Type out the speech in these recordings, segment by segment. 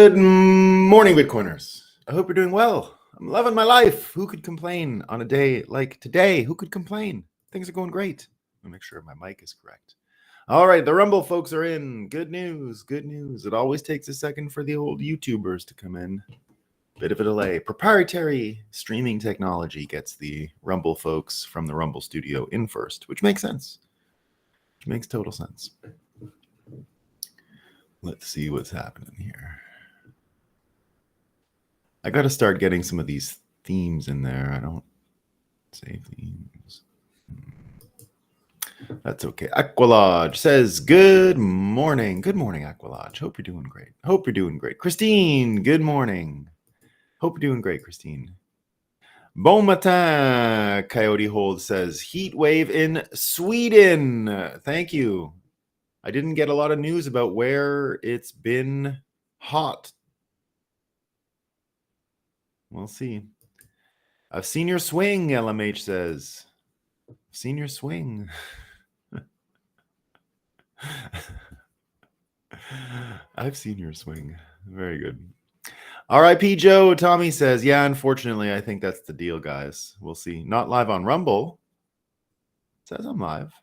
Good morning, Bitcoiners. I hope you're doing well. I'm loving my life. Who could complain on a day like today? Who could complain? Things are going great. Let me make sure my mic is correct. All right, the Rumble folks are in. Good news, good news. It always takes a second for the old YouTubers to come in. Bit of a delay. Proprietary streaming technology gets the Rumble folks from the Rumble studio in first, which makes sense. Which makes total sense. Let's see what's happening here. I got to start getting some of these themes in there. I don't save themes. That's okay. Aqualodge says, good morning. Good morning, Aqualodge. Hope you're doing great. Hope you're doing great. Christine, good morning. Hope you're doing great, Christine. Bon matin, Coyote Hold says, heat wave in Sweden. Thank you. I didn't get a lot of news about where it's been hot. We'll see. I've seen your swing, LMH says. I've seen your swing. I've seen your swing. Very good. R.I.P. Joe, Tommy says, yeah, unfortunately, I think that's the deal, guys. We'll see. Not live on Rumble. It says I'm live.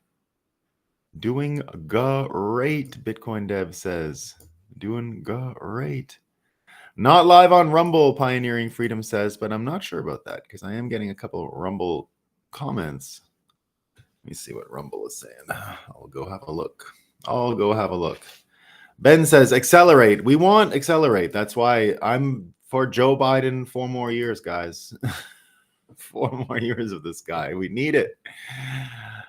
Doing great, Bitcoin Dev says. Doing great. Not live on Rumble, Pioneering Freedom says, but I'm not sure about that because I am getting a couple of Rumble comments. Let me see what Rumble is saying. I'll go have a look. Ben says, accelerate. We want accelerate. That's why I'm for Joe Biden 4 more years, guys. 4 more years of this guy. We need it.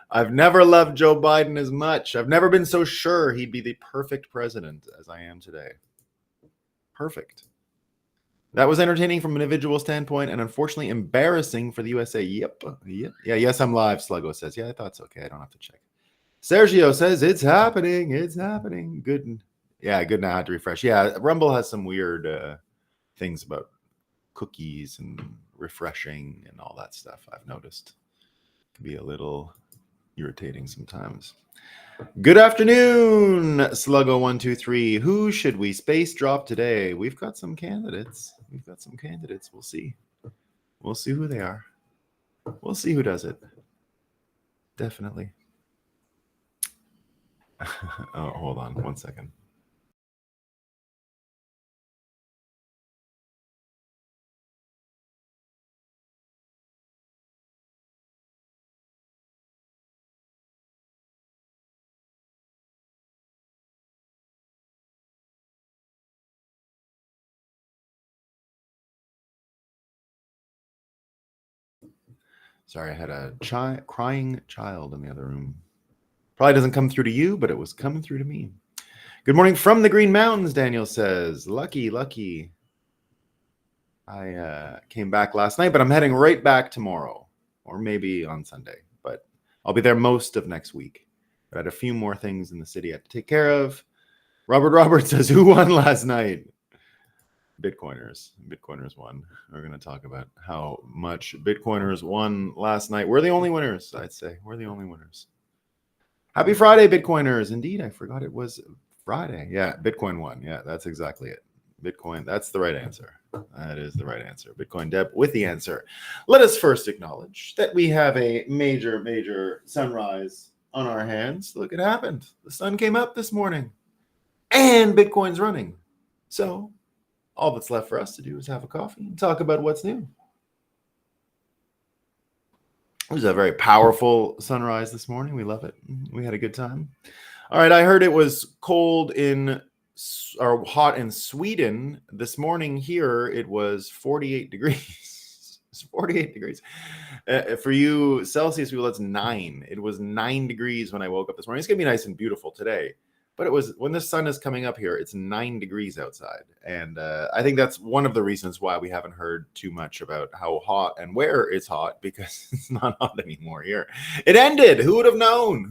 I've never loved Joe Biden as much. I've never been so sure he'd be the perfect president as I am today. Perfect. That was entertaining from an individual standpoint and unfortunately embarrassing for the USA. Yep. Yeah, yes, I'm live, Sluggo says. Yeah, I thought it's okay. I don't have to check. Sergio says, it's happening. It's happening. Good. Yeah, good now. I had to refresh. Yeah, Rumble has some weird things about cookies and refreshing and all that stuff, I've noticed. It can be a little irritating sometimes. Good afternoon, Sluggo123. Who should we space drop today? We've got some candidates. We'll see. We'll see who they are. We'll see who does it. Definitely. Oh, hold on 1 second. Sorry, I had a crying child in the other room. Probably doesn't come through to you, but it was coming through to me. Good morning from the Green Mountains, Daniel says. Lucky. I came back last night, but I'm heading right back tomorrow, or maybe on Sunday. But I'll be there most of next week. But I had a few more things in the city I had to take care of. Robert says, who won last night? Bitcoiners won. We're going to talk about how much Bitcoiners won last night. We're the only winners, I'd say. We're the only winners. Happy Friday, Bitcoiners. Indeed, I forgot it was Friday. Yeah, Bitcoin won. Yeah, that's exactly it. Bitcoin, that's the right answer. That is the right answer. Bitcoin Deb with the answer. Let us first acknowledge that we have a major sunrise on our hands. Look, it happened. The sun came up this morning and Bitcoin's running. So all that's left for us to do is have a coffee and talk about what's new. It was a very powerful sunrise this morning. We love it. We had a good time. All right, I heard it was cold or hot in Sweden. This morning here, it was 48 degrees. It's 48 degrees. For you Celsius people, that's 9. It was 9 degrees when I woke up this morning. It's going to be nice and beautiful today. But it was when the sun is coming up here, it's 9 degrees outside. And I think that's one of the reasons why we haven't heard too much about how hot and where it's hot, because it's not hot anymore here. It ended. Who would have known?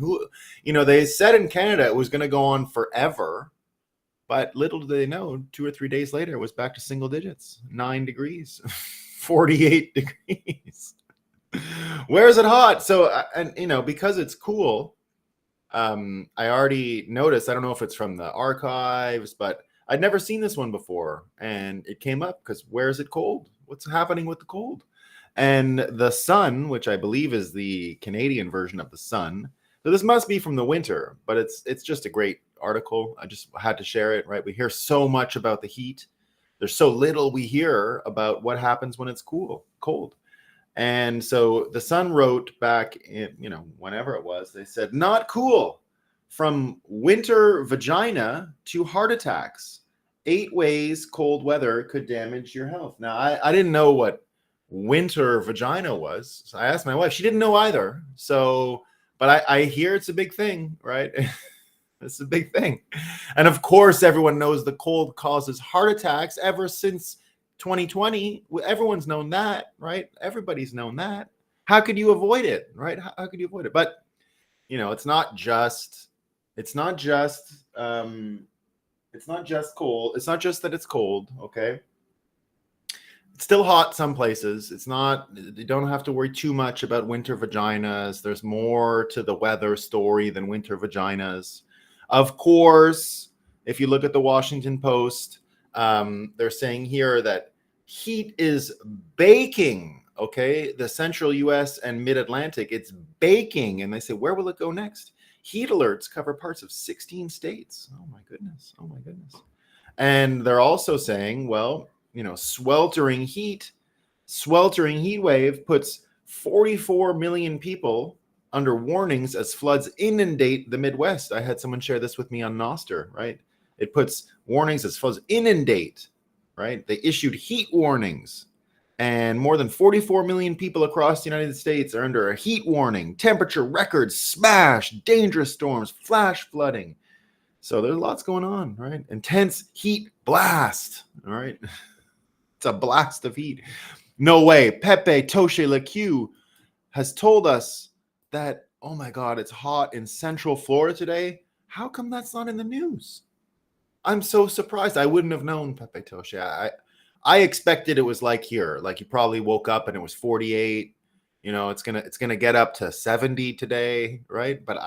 They said in Canada it was going to go on forever. But little did they know, 2 or 3 days later, it was back to single digits. 9 degrees, 48 degrees. Where is it hot? So, because it's cool, I already noticed, I don't know if it's from the archives, but I'd never seen this one before, and it came up because where is it cold? What's happening with the cold? And the sun, which I believe is the Canadian version of the sun. So this must be from the winter, but it's just a great article. I just had to share it, right? We hear so much about the heat. There's so little we hear about what happens when it's cold. And so the Sun wrote back in, whenever it was, they said, not cool. From winter vagina to heart attacks. 8 ways cold weather could damage your health. Now, I didn't know what winter vagina was. So I asked my wife. She didn't know either. So, but I hear it's a big thing, right? It's a big thing. And of course, everyone knows the cold causes heart attacks ever since 2020. Everyone's known that, right? Everybody's known that. How could you avoid it, right? How could you avoid it? But, it's not just cold. It's not just that it's cold, okay? It's still hot some places. It's not, you don't have to worry too much about winter vaginas. There's more to the weather story than winter vaginas. Of course, if you look at the Washington Post, they're saying here that heat is baking, okay? The central US and mid-Atlantic, it's baking. And they say, where will it go next? Heat alerts cover parts of 16 states. Oh my goodness. And they're also saying, well, sweltering heat wave puts 44 million people under warnings as floods inundate the Midwest. I had someone share this with me on Noster, right? It puts warnings as floods inundate, right? They issued heat warnings, and more than 44 million people across the United States are under a heat warning. Temperature records smash, dangerous storms, flash flooding. So there's lots going on, right? Intense heat blast, all right? It's a blast of heat. No way. Pepe Toche-Leque has told us that, oh my God, it's hot in Central Florida today. How come that's not in the news? I'm so surprised. I wouldn't have known, Pepe Toche. I expected it was like here, like you probably woke up and it was 48. It's gonna get up to 70 today, right? But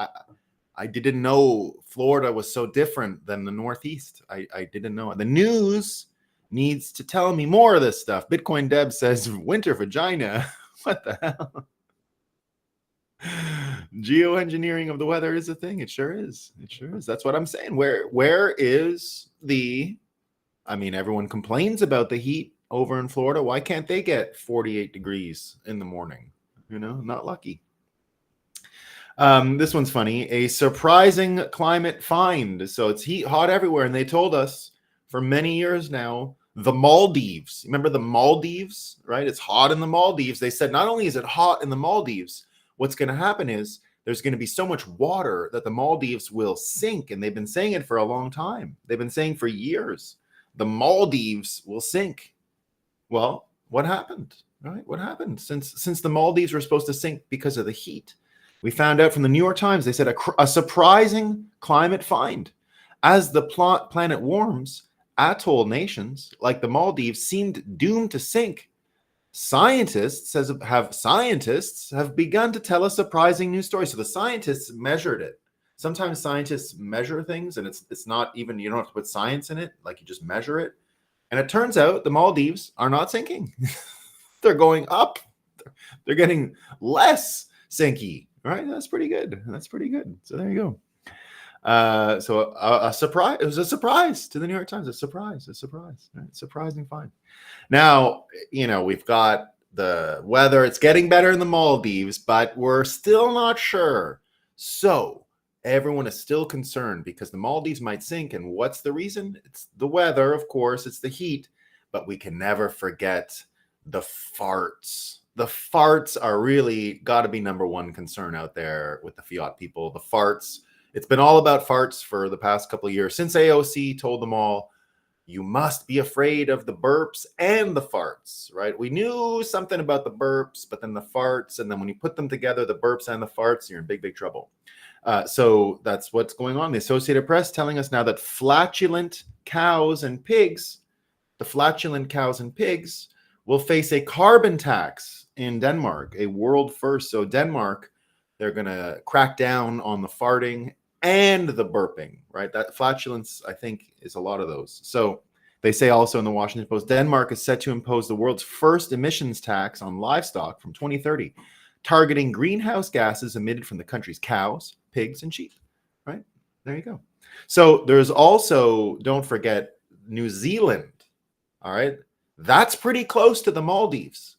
I didn't know Florida was so different than the Northeast. I didn't know. The news needs to tell me more of this stuff. Bitcoin Deb says winter vagina. What the hell? Geoengineering of the weather is a thing. It sure is. That's what I'm saying. Where is everyone complains about the heat over in Florida. Why can't they get 48 degrees in the morning? Not lucky. This one's funny. A surprising climate find. So it's hot everywhere. And they told us for many years now, the Maldives. Remember the Maldives, right? It's hot in the Maldives. They said not only is it hot in the Maldives, what's going to happen is there's going to be so much water that the Maldives will sink. And they've been saying it for a long time. They've been saying for years, the Maldives will sink. Well, what happened, right? What happened since the Maldives were supposed to sink because of the heat? We found out from the New York Times, they said a surprising climate find. As the planet warms, atoll nations like the Maldives seemed doomed to sink. Scientists have begun to tell a surprising new story. So the scientists measured it. Sometimes scientists measure things and it's not even, you don't have to put science in it, like you just measure it. And it turns out the Maldives are not sinking. They're going up. They're getting less sinky, right? That's pretty good. So there you go. So a surprise. It was a surprise to the New York Times. A surprise. Right? Surprising find. Now, we've got the weather. It's getting better in the Maldives, but we're still not sure. So everyone is still concerned because the Maldives might sink. And what's the reason? It's the weather, of course. It's the heat. But we can never forget the farts. The farts are really got to be number one concern out there with the fiat people. The farts. It's been all about farts for the past couple of years. Since AOC told them all, you must be afraid of the burps and the farts, right? We knew something about the burps, but then the farts. And then when you put them together, the burps and the farts, you're in big, big trouble. So that's what's going on. The Associated Press telling us now that the flatulent cows and pigs will face a carbon tax in Denmark, a world first. So Denmark, they're going to crack down on the farting and the burping, right? That flatulence, I think, is a lot of those. So they say also in the Washington Post, Denmark is set to impose the world's first emissions tax on livestock from 2030, targeting greenhouse gases emitted from the country's cows, pigs, and sheep, right? There you go. So there's also, don't forget, New Zealand, all right? That's pretty close to the Maldives,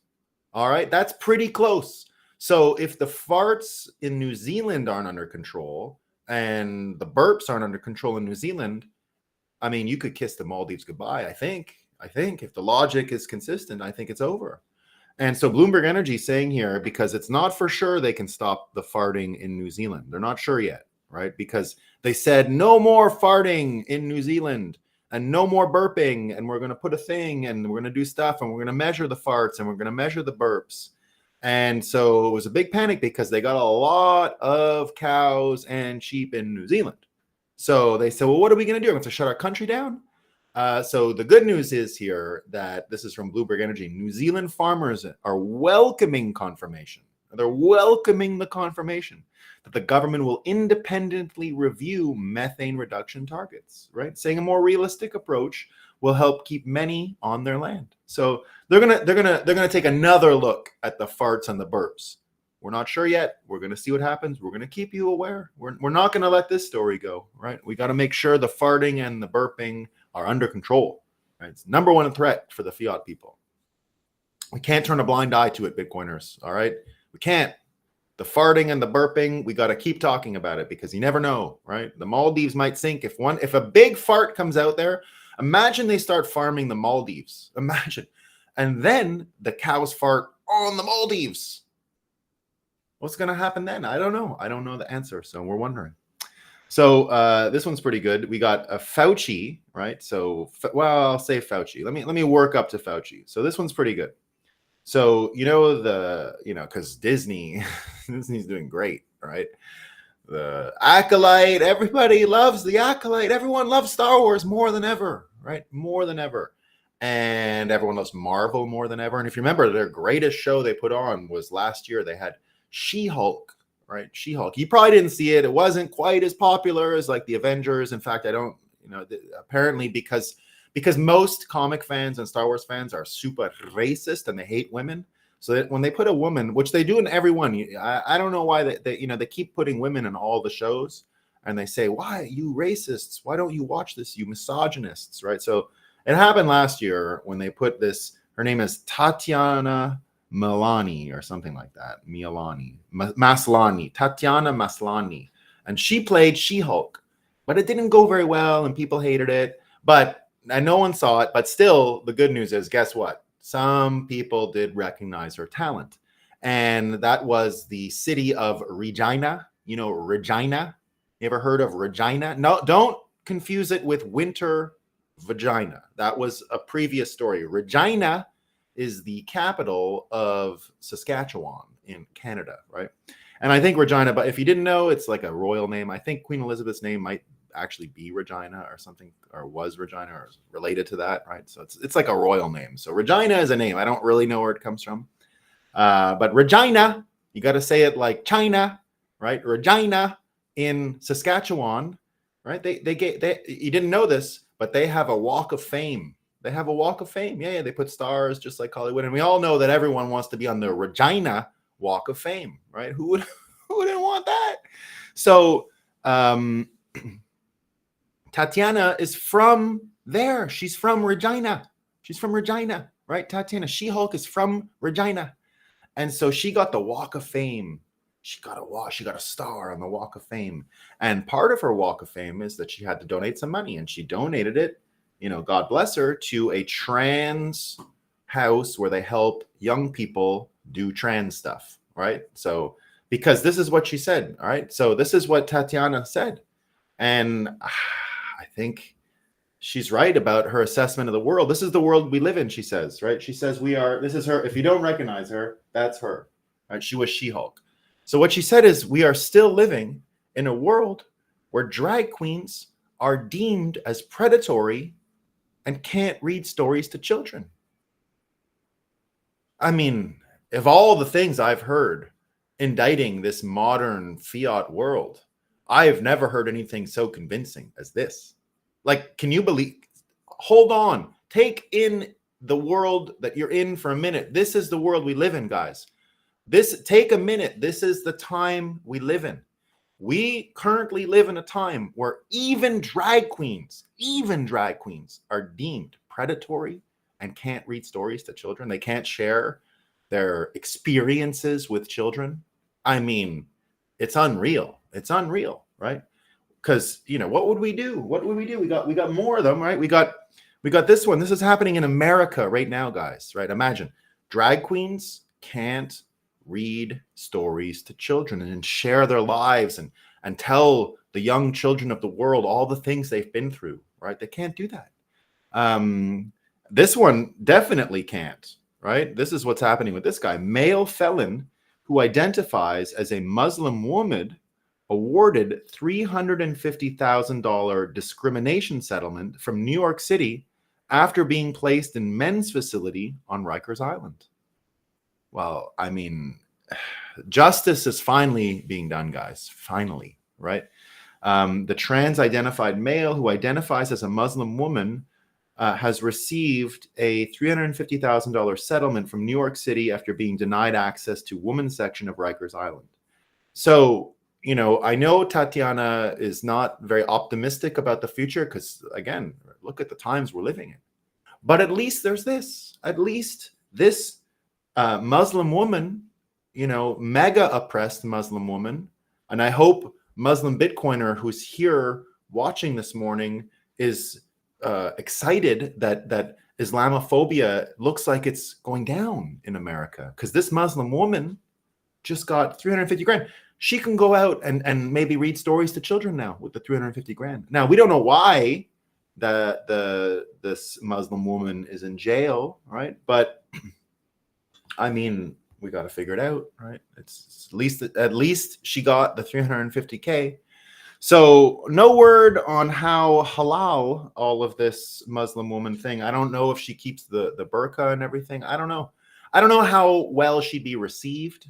all right? That's pretty close. So if the farts in New Zealand aren't under control and the burps aren't under control in New Zealand, I mean, you could kiss the Maldives goodbye. I think if the logic is consistent, I think it's over. And so Bloomberg Energy saying here, because it's not for sure they can stop the farting in New Zealand. They're not sure yet, right? Because they said no more farting in New Zealand and no more burping. And we're going to put a thing and we're going to do stuff and we're going to measure the farts and we're going to measure the burps. And so it was a big panic because they got a lot of cows and sheep in New Zealand. So they said, well, what are we going to do? We're going to shut our country down? So the good news is here that this is from Bloomberg Energy. New Zealand farmers are welcoming confirmation. They're welcoming the confirmation that the government will independently review methane reduction targets, right? Saying a more realistic approach will help keep many on their land. So they're gonna take another look at the farts and the burps. We're not sure yet. We're going to see what happens. We're going to keep you aware. We're not going to let this story go, right? We got to make sure the farting and the burping are under control, right? It's number one threat for the fiat people. We can't turn a blind eye to it, Bitcoiners, all right? We can't. The farting and the burping, we got to keep talking about it because you never know, right? The Maldives might sink. If a big fart comes out there, imagine they start farming the Maldives. Imagine. And then the cows fart on the Maldives. What's going to happen then? I don't know. I don't know the answer. So we're wondering. So this one's pretty good. We got a Fauci, right? So, well, I'll say Fauci. Let me work up to Fauci. So this one's pretty good. So, because Disney's doing great, right? The Acolyte, everybody loves the Acolyte. Everyone loves Star Wars more than ever, right? More than ever. And everyone loves Marvel more than ever. And if you remember, their greatest show they put on was last year. They had She-Hulk, right? She-Hulk. You probably didn't see it. It wasn't quite as popular as like the Avengers. In fact, I don't, apparently because most comic fans and Star Wars fans are super racist and they hate women. So that when they put a woman, which they do in every one, I don't know why they keep putting women in all the shows and they say, why, you racists? Why don't you watch this, you misogynists, right? So it happened last year when they put this, her name is Tatiana Maslany or something like that. Maslany, Tatiana Maslany. And she played She-Hulk, but it didn't go very well and people hated it. And no one saw it. But still, the good news is, guess what? Some people did recognize her talent. And that was the city of Regina. Regina? You ever heard of Regina? No, don't confuse it with winter vagina. That was a previous story. Regina is the capital of Saskatchewan in Canada, right? And I think Regina, but if you didn't know, it's like a royal name. I think Queen Elizabeth's name might actually be Regina or something, or was Regina or related to that, right? So it's like a royal name. So Regina is a name. I don't really know where it comes from. But Regina, you got to say it like China, right? Regina in Saskatchewan, right? They you didn't know this, but they have a walk of fame. They have a walk of fame. Yeah, they put stars just like Hollywood. And we all know that everyone wants to be on the Regina Walk of Fame, right? Who wouldn't want that? So Tatiana is from there. She's from Regina. She's from Regina, right? Tatiana, She-Hulk is from Regina. And so she got the Walk of Fame. She got a star on the Walk of Fame. And part of her Walk of Fame is that she had to donate some money. And she donated it, God bless her, to a trans house where they help young people do trans stuff, right? So, because this is what she said, all right? So this is what Tatiana said. And I think she's right about her assessment of the world. This is the world we live in, she says, right? She says this is her. If you don't recognize her, that's her, right? She was She-Hulk. So what she said is we are still living in a world where drag queens are deemed as predatory and can't read stories to children. I mean, of all the things I've heard indicting this modern fiat world, I have never heard anything so convincing as this. Like, can you believe? Hold on. Take in the world that you're in for a minute. This is the world we live in, guys. Take a minute. This is the time we live in. We currently live in a time where even drag queens are deemed predatory and can't read stories to children. They can't share their experiences with children. I mean, it's unreal. It's unreal, right? Because, you know, what would we do? What would we do? We got more of them, right? We got this one. This is happening in America right now, guys, right? Imagine drag queens can't read stories to children and share their lives and tell the young children of the world all the things they've been through, right? They can't do that. This one definitely can't, right? This is what's happening with this guy. Male felon who identifies as a Muslim woman awarded $350,000 discrimination settlement from New York City after being placed in men's facility on Rikers Island. Well, I mean, justice is finally being done, guys. Finally, right? The trans-identified male who identifies as a Muslim woman has received a $350,000 settlement from New York City after being denied access to women's section of Rikers Island. So, you know, I know Tatiana is not very optimistic about the future because, again, look at the times we're living in. But at least there's this. At least this Muslim woman, you know, mega oppressed Muslim woman, and I hope Muslim Bitcoiner who's here watching this morning is excited that Islamophobia looks like it's going down in America, because this Muslim woman just got 350 grand. She can go out and maybe read stories to children now with the 350 grand. Now, we don't know why this Muslim woman is in jail, right? But I mean, we got to figure it out, right? It's at least she got the 350K. So no word on how halal all of this Muslim woman thing. I don't know if she keeps the burqa and everything. I don't know. I don't know how well she'd be received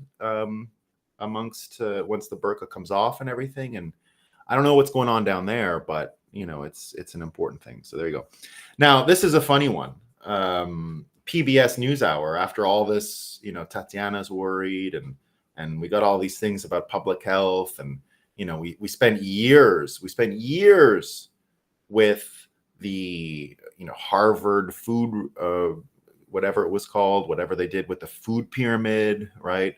amongst once the burqa comes off and everything. And I don't know what's going on down there, but you know, it's an important thing. So there you go. Now, this is a funny one. PBS NewsHour, after all this, you know, Tatiana's worried and we got all these things about public health, and you know, we spent years with the, you know, Harvard food, whatever it was called, whatever they did with the food pyramid, right?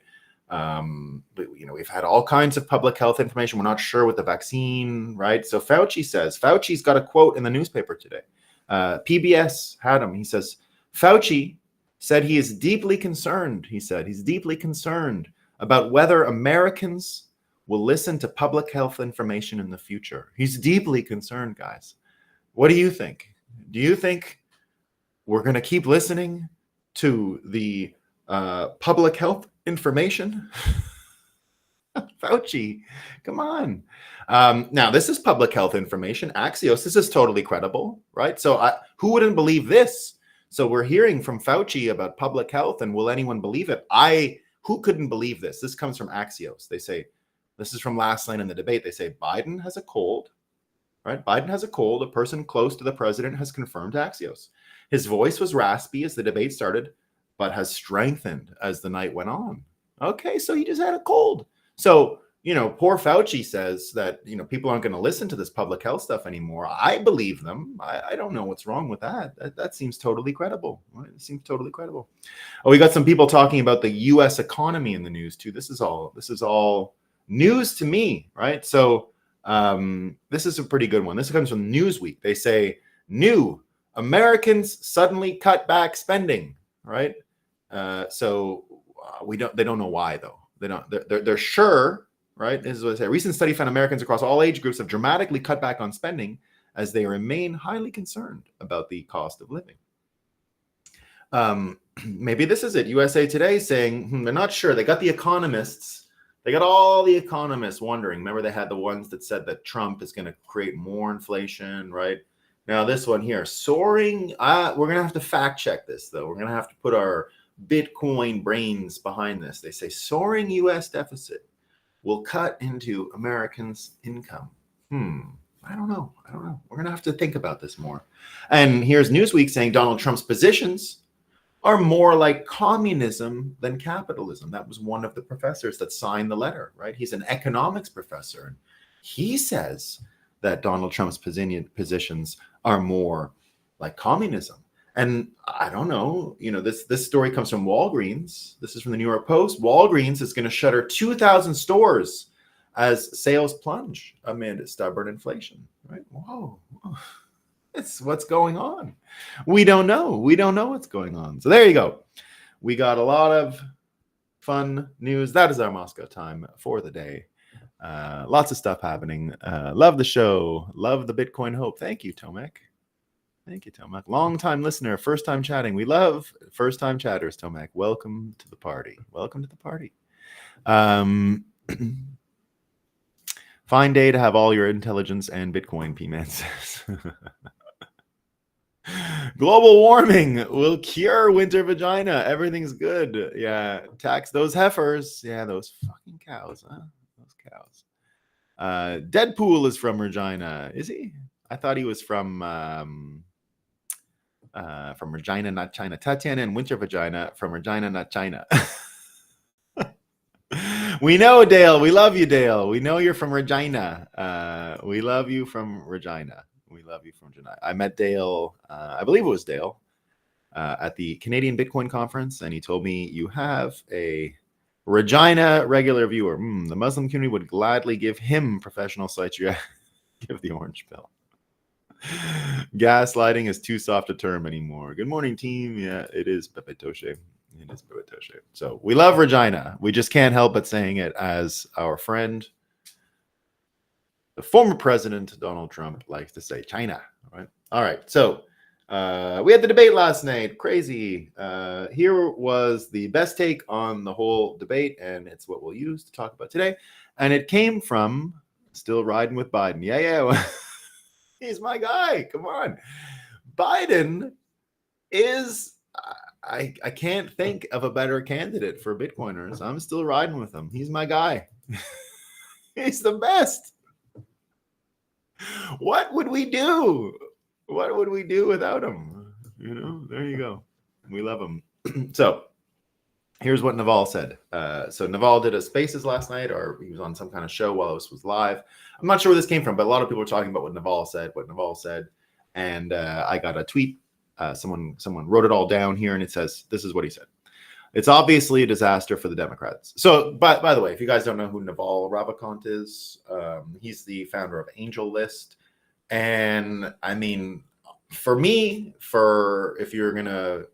But, you know, we've had all kinds of public health information. We're not sure with the vaccine, right? So Fauci's got a quote in the newspaper today. PBS had him. He says, Fauci said he is deeply concerned. He said he's deeply concerned about whether Americans will listen to public health information in the future. He's deeply concerned, guys. What do you think? Do you think we're going to keep listening to the public health information? Fauci, come on. Now, this is public health information. Axios, this is totally credible, right? So who wouldn't believe this? So we're hearing from Fauci about public health, and will anyone believe it? Who couldn't believe this? This comes from Axios. They say, this is from last night in the debate. They say Biden has a cold, right? Biden has a cold. A person close to the president has confirmed to Axios. His voice was raspy as the debate started, but has strengthened as the night went on. Okay, so he just had a cold. So, you know, poor Fauci says that, you know, people aren't going to listen to this public health stuff anymore. I believe them. I don't know what's wrong with that. That seems totally credible. Right? It seems totally credible. Oh, we got some people talking about the U.S. economy in the news too. This is all news to me, right? So this is a pretty good one. This comes from Newsweek. They say, new Americans suddenly cut back spending, right? So they don't know why though. They're sure, right? This is what they say. A recent study found Americans across all age groups have dramatically cut back on spending as they remain highly concerned about the cost of living. Maybe this is it. USA Today saying they're not sure. They got the economists. They got all the economists wondering. Remember, they had the ones that said that Trump is going to create more inflation, right? Now, this one here, soaring. We're going to have to fact check this, though. We're going to have to put our Bitcoin brains behind this. They say soaring U.S. deficit will cut into Americans' income. I don't know. We're going to have to think about this more. And here's Newsweek saying Donald Trump's positions are more like communism than capitalism. That was one of the professors that signed the letter, right? He's an economics professor. He says that Donald Trump's positions are more like communism. And I don't know, this story comes from Walgreens. This is from the New York Post. Walgreens is going to shutter 2,000 stores as sales plunge amid stubborn inflation, right? Whoa. It's what's going on. We don't know. We don't know what's going on. So there you go. We got a lot of fun news. That is our Moscow time for the day. Lots of stuff happening. Love the show. Love the Bitcoin Hope. Thank you, Tomek. Thank you, Tomek. Long-time listener, first-time chatting. We love first-time chatters, Tomek. Welcome to the party. Welcome to the party. Fine day to have all your intelligence and Bitcoin, P-Man says. Global warming will cure winter vagina. Everything's good. Yeah. Tax those heifers. Yeah, those fucking cows, huh? Those cows. Deadpool is from Regina. Is he? I thought he was from Regina, not China. Tatiana and winter vagina from Regina, not China. We know, Dale. We love you, Dale. We know you're from Regina. We love you from Regina. We love you from Regina. I met Dale, I believe it was Dale, at the Canadian Bitcoin conference, and he told me you have a Regina regular viewer. The Muslim community would gladly give him professional sites. Give the orange pill. Gaslighting is too soft a term anymore. Good morning, team. Yeah, it is Pepe Toshe. It is Pepe Toshe. So we love Regina. We just can't help but saying it as our friend, the former president, Donald Trump, likes to say China. All right. So we had the debate last night. Crazy. Here was the best take on the whole debate, and it's what we'll use to talk about today. And it came from still riding with Biden. Yeah. He's my guy. Come on. Biden is, I can't think of a better candidate for Bitcoiners. I'm still riding with him. He's my guy. He's the best. What would we do? What would we do without him? There you go. We love him. So here's what Naval said. So Naval did a Spaces last night, or he was on some kind of show while this was live. I'm not sure where this came from, but a lot of people were talking about what Naval said. And I got a tweet. Someone wrote it all down here, and it says, this is what he said. It's obviously a disaster for the Democrats. So, by the way, if you guys don't know who Naval Ravikant is, he's the founder of Angel List. And I mean, for me, if you're going to,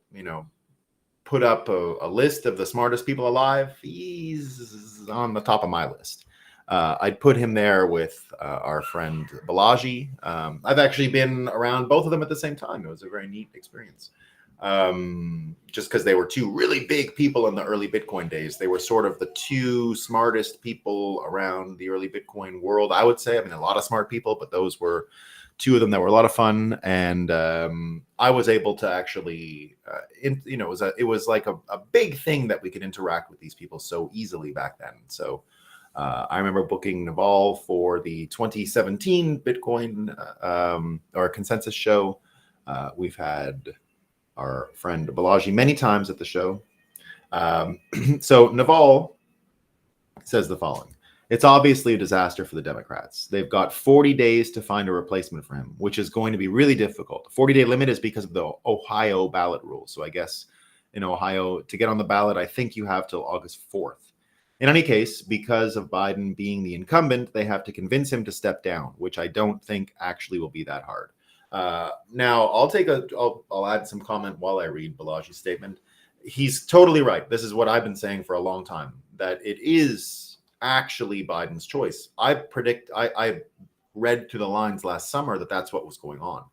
put up a list of the smartest people alive, he's on the top of my list. I'd put him there with our friend Balaji. I've actually been around both of them at the same time. It was a very neat experience. Just because they were two really big people in the early Bitcoin days. They were sort of the two smartest people around the early Bitcoin world, I would say. I mean, a lot of smart people, but those were two of them that were a lot of fun. And I was able to actually, it was like a big thing that we could interact with these people so easily back then. So I remember booking Naval for the 2017 Bitcoin or consensus show. We've had our friend Balaji many times at the show. So Naval says the following. It's obviously a disaster for the Democrats. They've got 40 days to find a replacement for him, which is going to be really difficult. The 40-day limit is because of the Ohio ballot rule. So I guess in Ohio, to get on the ballot, I think you have till August 4th. In any case, because of Biden being the incumbent, they have to convince him to step down, which I don't think actually will be that hard. Now, I'll add some comment while I read Balaji's statement. He's totally right. This is what I've been saying for a long time, that it is actually Biden's choice. I read through the lines last summer that that's what was going on.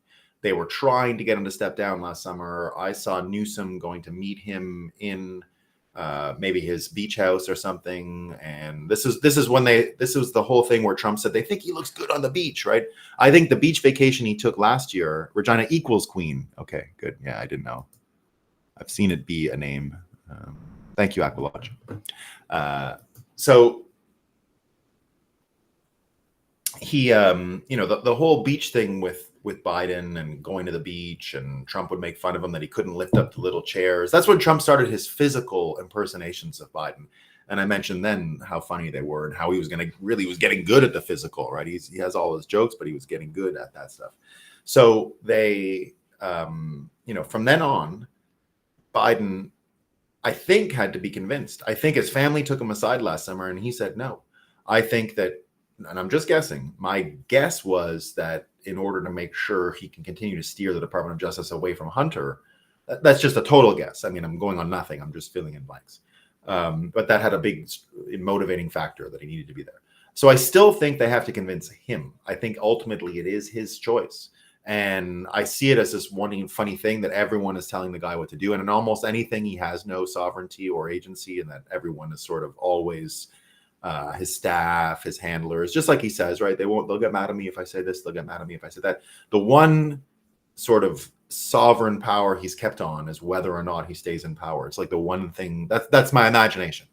They were trying to get him to step down last summer. I saw Newsom going to meet him in maybe his beach house or something. And this was the whole thing where Trump said they think he looks good on the beach, right? I think the beach vacation he took last year, Regina equals Queen. Okay, good. Yeah, I didn't know. I've seen it be a name. Thank you, Aqualodge. So he, the whole beach thing with Biden and going to the beach, and Trump would make fun of him that he couldn't lift up the little chairs. That's when Trump started his physical impersonations of Biden. And I mentioned then how funny they were and how he was getting good at the physical, right? He has all his jokes, but he was getting good at that stuff. So they, from then on, Biden, I think, had to be convinced. I think his family took him aside last summer and he said no. I think that, and I'm just guessing, my guess was that in order to make sure he can continue to steer the Department of Justice away from Hunter, that's just a total guess. I mean, I'm going on nothing. I'm just filling in blanks. But that had a big motivating factor that he needed to be there. So I still think they have to convince him. I think ultimately it is his choice. And I see it as this one funny thing that everyone is telling the guy what to do. And in almost anything, he has no sovereignty or agency, and that everyone is sort of always his staff, his handlers, just like he says, right? They'll get mad at me if I say this. They'll get mad at me if I say that. The one sort of sovereign power he's kept on is whether or not he stays in power. It's like the one thing that's my imagination,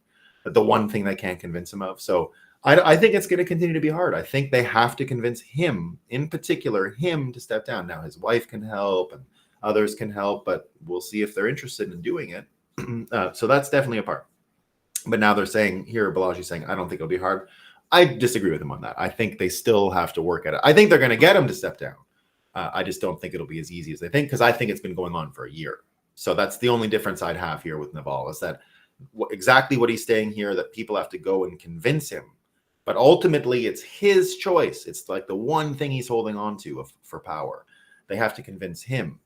but the one thing they can't convince him of. So I think it's going to continue to be hard. I think they have to convince him, in particular, him to step down. Now, his wife can help and others can help, but we'll see if they're interested in doing it. So that's definitely a part. But now they're saying here, Balaji's saying, I don't think it'll be hard. I disagree with him on that. I think they still have to work at it. I think they're going to get him to step down. I just don't think it'll be as easy as they think, because I think it's been going on for a year. So that's the only difference I'd have here with Naval, is that exactly what he's saying here, that people have to go and convince him. But ultimately, it's his choice. It's like the one thing he's holding on to for power. They have to convince him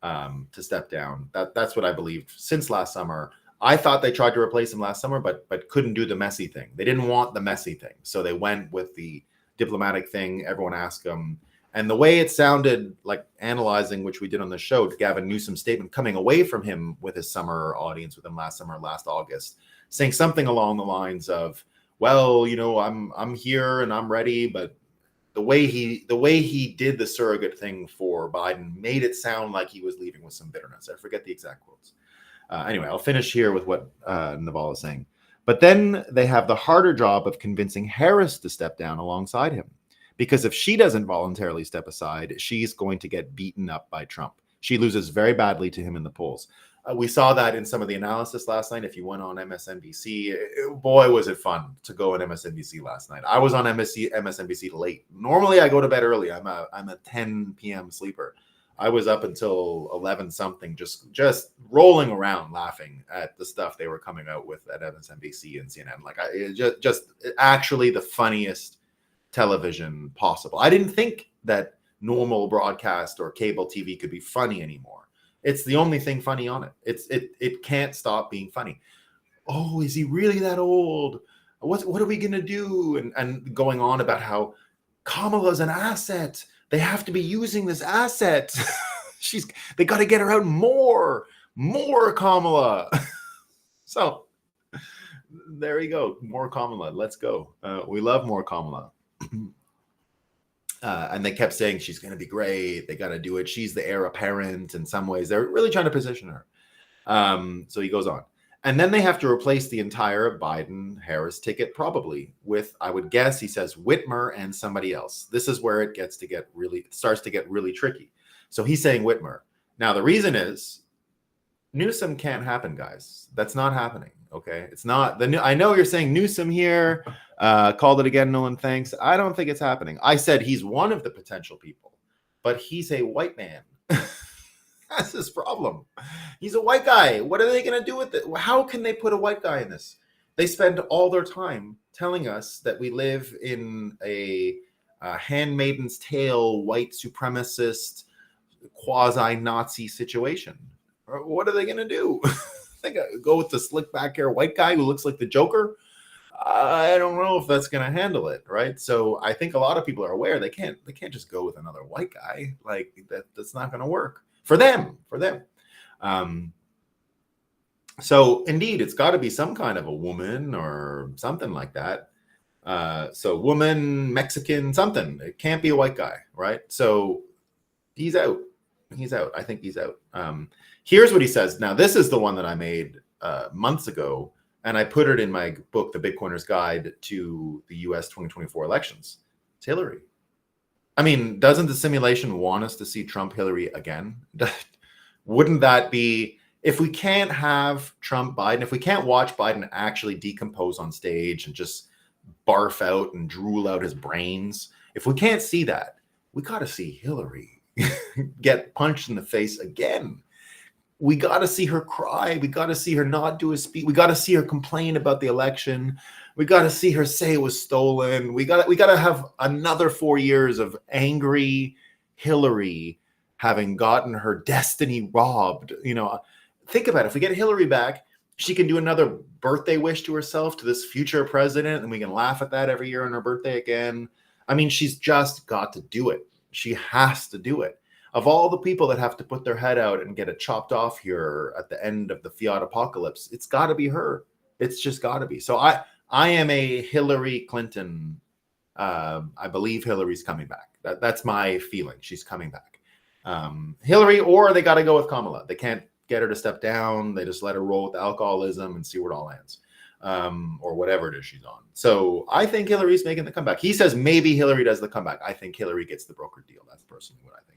to step down. That's what I believed since last summer. I thought they tried to replace him last summer, but couldn't do the messy thing. They didn't want the messy thing. So they went with the diplomatic thing. Everyone asked him. And the way it sounded, like analyzing, which we did on the show, Gavin Newsom's statement coming away from him with his summer audience with him last August, saying something along the lines of, well, I'm here and I'm ready, but the way he did the surrogate thing for Biden made it sound like he was leaving with some bitterness. I forget the exact quotes. Anyway, I'll finish here with what Naval is saying. But then they have the harder job of convincing Harris to step down alongside him. Because if she doesn't voluntarily step aside, she's going to get beaten up by Trump. She loses very badly to him in the polls. We saw that in some of the analysis last night. If you went on MSNBC, boy, was it fun to go on MSNBC last night. I was on MSNBC late. Normally, I go to bed early. I'm a 10 p.m. sleeper. I was up until 11 something, just rolling around laughing at the stuff they were coming out with at MSNBC and CNN. Like, just actually the funniest television possible. I didn't think that normal broadcast or cable TV could be funny anymore. It's the only thing funny on it. It can't stop being funny. Oh, is he really that old? What are we gonna do? And going on about how Kamala's an asset. They have to be using this asset. They got to get her out more Kamala. So there you go. More Kamala. Let's go. We love more Kamala. And they kept saying she's going to be great. They got to do it. She's the heir apparent. In some ways, they're really trying to position her. So he goes on. And then they have to replace the entire Biden-Harris ticket, probably with, I would guess, he says Whitmer and somebody else. This is where it starts to get really tricky. So he's saying Whitmer. Now, the reason is Newsom can't happen, guys. That's not happening. Okay, it's not. I know you're saying Newsom here. Called it again, Nolan. Thanks. I don't think it's happening. I said he's one of the potential people, but he's a white man. That's his problem. He's a white guy. What are they going to do with it? How can they put a white guy in this? They spend all their time telling us that we live in a Handmaid's Tale, white supremacist, quasi-Nazi situation. What are they going to do? They go with the slick back hair white guy who looks like the Joker? I don't know if that's going to handle it, right? So I think a lot of people are aware they can't just go with another white guy. Like that's not going to work for them. So indeed, it's got to be some kind of a woman or something like that. So woman, Mexican, something. It can't be a white guy, right? So he's out. I think he's out. Here's what he says. Now, this is the one that I made months ago, and I put it in my book, The Bitcoiner's Guide to the U.S. 2024 Elections. It's Hillary. I mean, doesn't the simulation want us to see Trump Hillary again? Wouldn't that be, if we can't have Trump Biden, if we can't watch Biden actually decompose on stage and just barf out and drool out his brains, if we can't see that, we got to see Hillary get punched in the face again. We got to see her cry. We got to see her not do a speech. We got to see her complain about the election. We got to see her say it was stolen. We got to have another 4 years of angry Hillary having gotten her destiny robbed. You know, think about it. If we get Hillary back, she can do another birthday wish to herself, to this future president, and we can laugh at that every year on her birthday again. I mean, she's just got to do it. She has to do it. Of all the people that have to put their head out and get it chopped off here at the end of the fiat apocalypse, it's got to be her. It's just got to be. So I am a Hillary Clinton. I believe Hillary's coming back. That's my feeling. She's coming back. Hillary, or they got to go with Kamala. They can't get her to step down. They just let her roll with alcoholism and see where it all lands, or whatever it is she's on. So I think Hillary's making the comeback. He says maybe Hillary does the comeback. I think Hillary gets the brokered deal. That's personally what I think.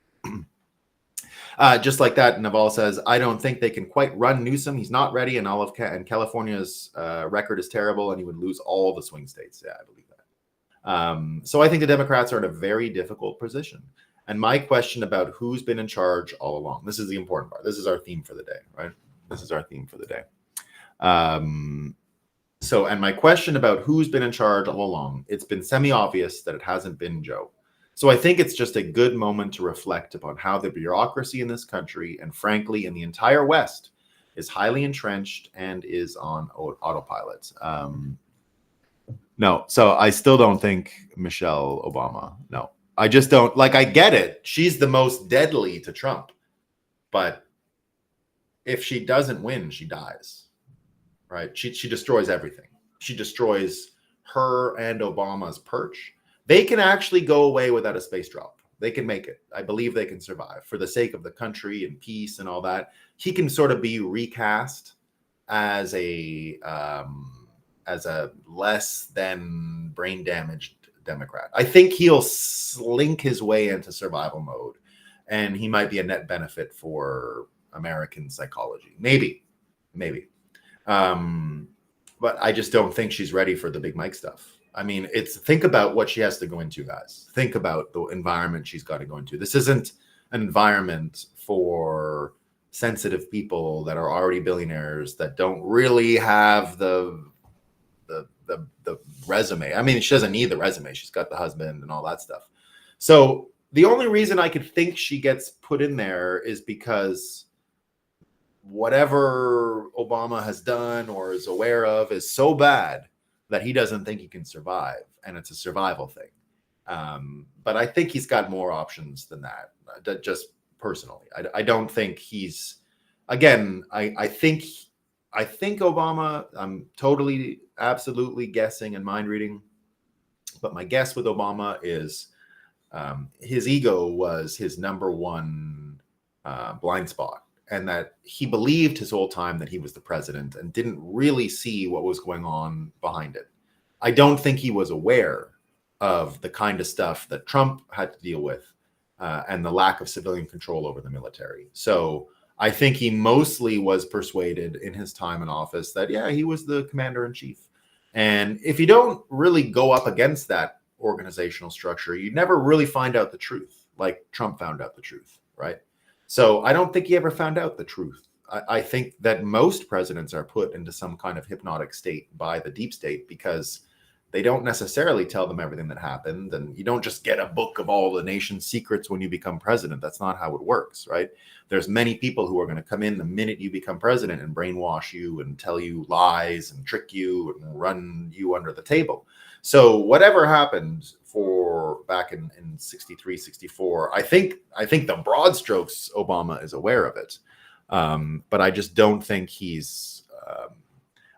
Just like that, Naval says, I don't think they can quite run Newsom. He's not ready, and and California's record is terrible, and he would lose all the swing states. Yeah, I believe that. So I think the Democrats are in a very difficult position. And my question about who's been in charge all along, this is the important part. This is our theme for the day, right? This is our theme for the day. And my question about who's been in charge all along, it's been semi-obvious that it hasn't been Joe. So I think it's just a good moment to reflect upon how the bureaucracy in this country, and frankly in the entire West, is highly entrenched and is on autopilot. No, so I still don't think Michelle Obama. No, I just don't. Like, I get it. She's the most deadly to Trump. But if she doesn't win, she dies, right? She destroys everything. She destroys her and Obama's perch. They can actually go away without a space drop. They can make it. I believe they can survive for the sake of the country and peace and all that. He can sort of be recast as a less than brain damaged Democrat. I think he'll slink his way into survival mode, and he might be a net benefit for American psychology. Maybe. But I just don't think she's ready for the Big Mike stuff. I mean, think about what she has to go into, guys. Think about the environment she's got to go into. This isn't an environment for sensitive people that are already billionaires that don't really have the resume. I mean, she doesn't need the resume. She's got the husband and all that stuff. So the only reason I could think she gets put in there is because whatever Obama has done or is aware of is so bad that he doesn't think he can survive, and it's a survival thing. But I think he's got more options than that, just personally. I don't think he's, again, I think Obama, I'm totally, absolutely guessing and mind reading, but my guess with Obama is his ego was his number one blind spot, and that he believed his whole time that he was the president and didn't really see what was going on behind it. I don't think he was aware of the kind of stuff that Trump had to deal with and the lack of civilian control over the military. So I think he mostly was persuaded in his time in office that, yeah, he was the commander in chief. And if you don't really go up against that organizational structure, you never really find out the truth, like Trump found out the truth, right? So I don't think he ever found out the truth. I think that most presidents are put into some kind of hypnotic state by the deep state because they don't necessarily tell them everything that happened. And you don't just get a book of all the nation's secrets when you become president. That's not how it works, right? There's many people who are going to come in the minute you become president and brainwash you and tell you lies and trick you and run you under the table. So whatever happened for back in 63, 64, I think the broad strokes, Obama is aware of it. But I just don't think he's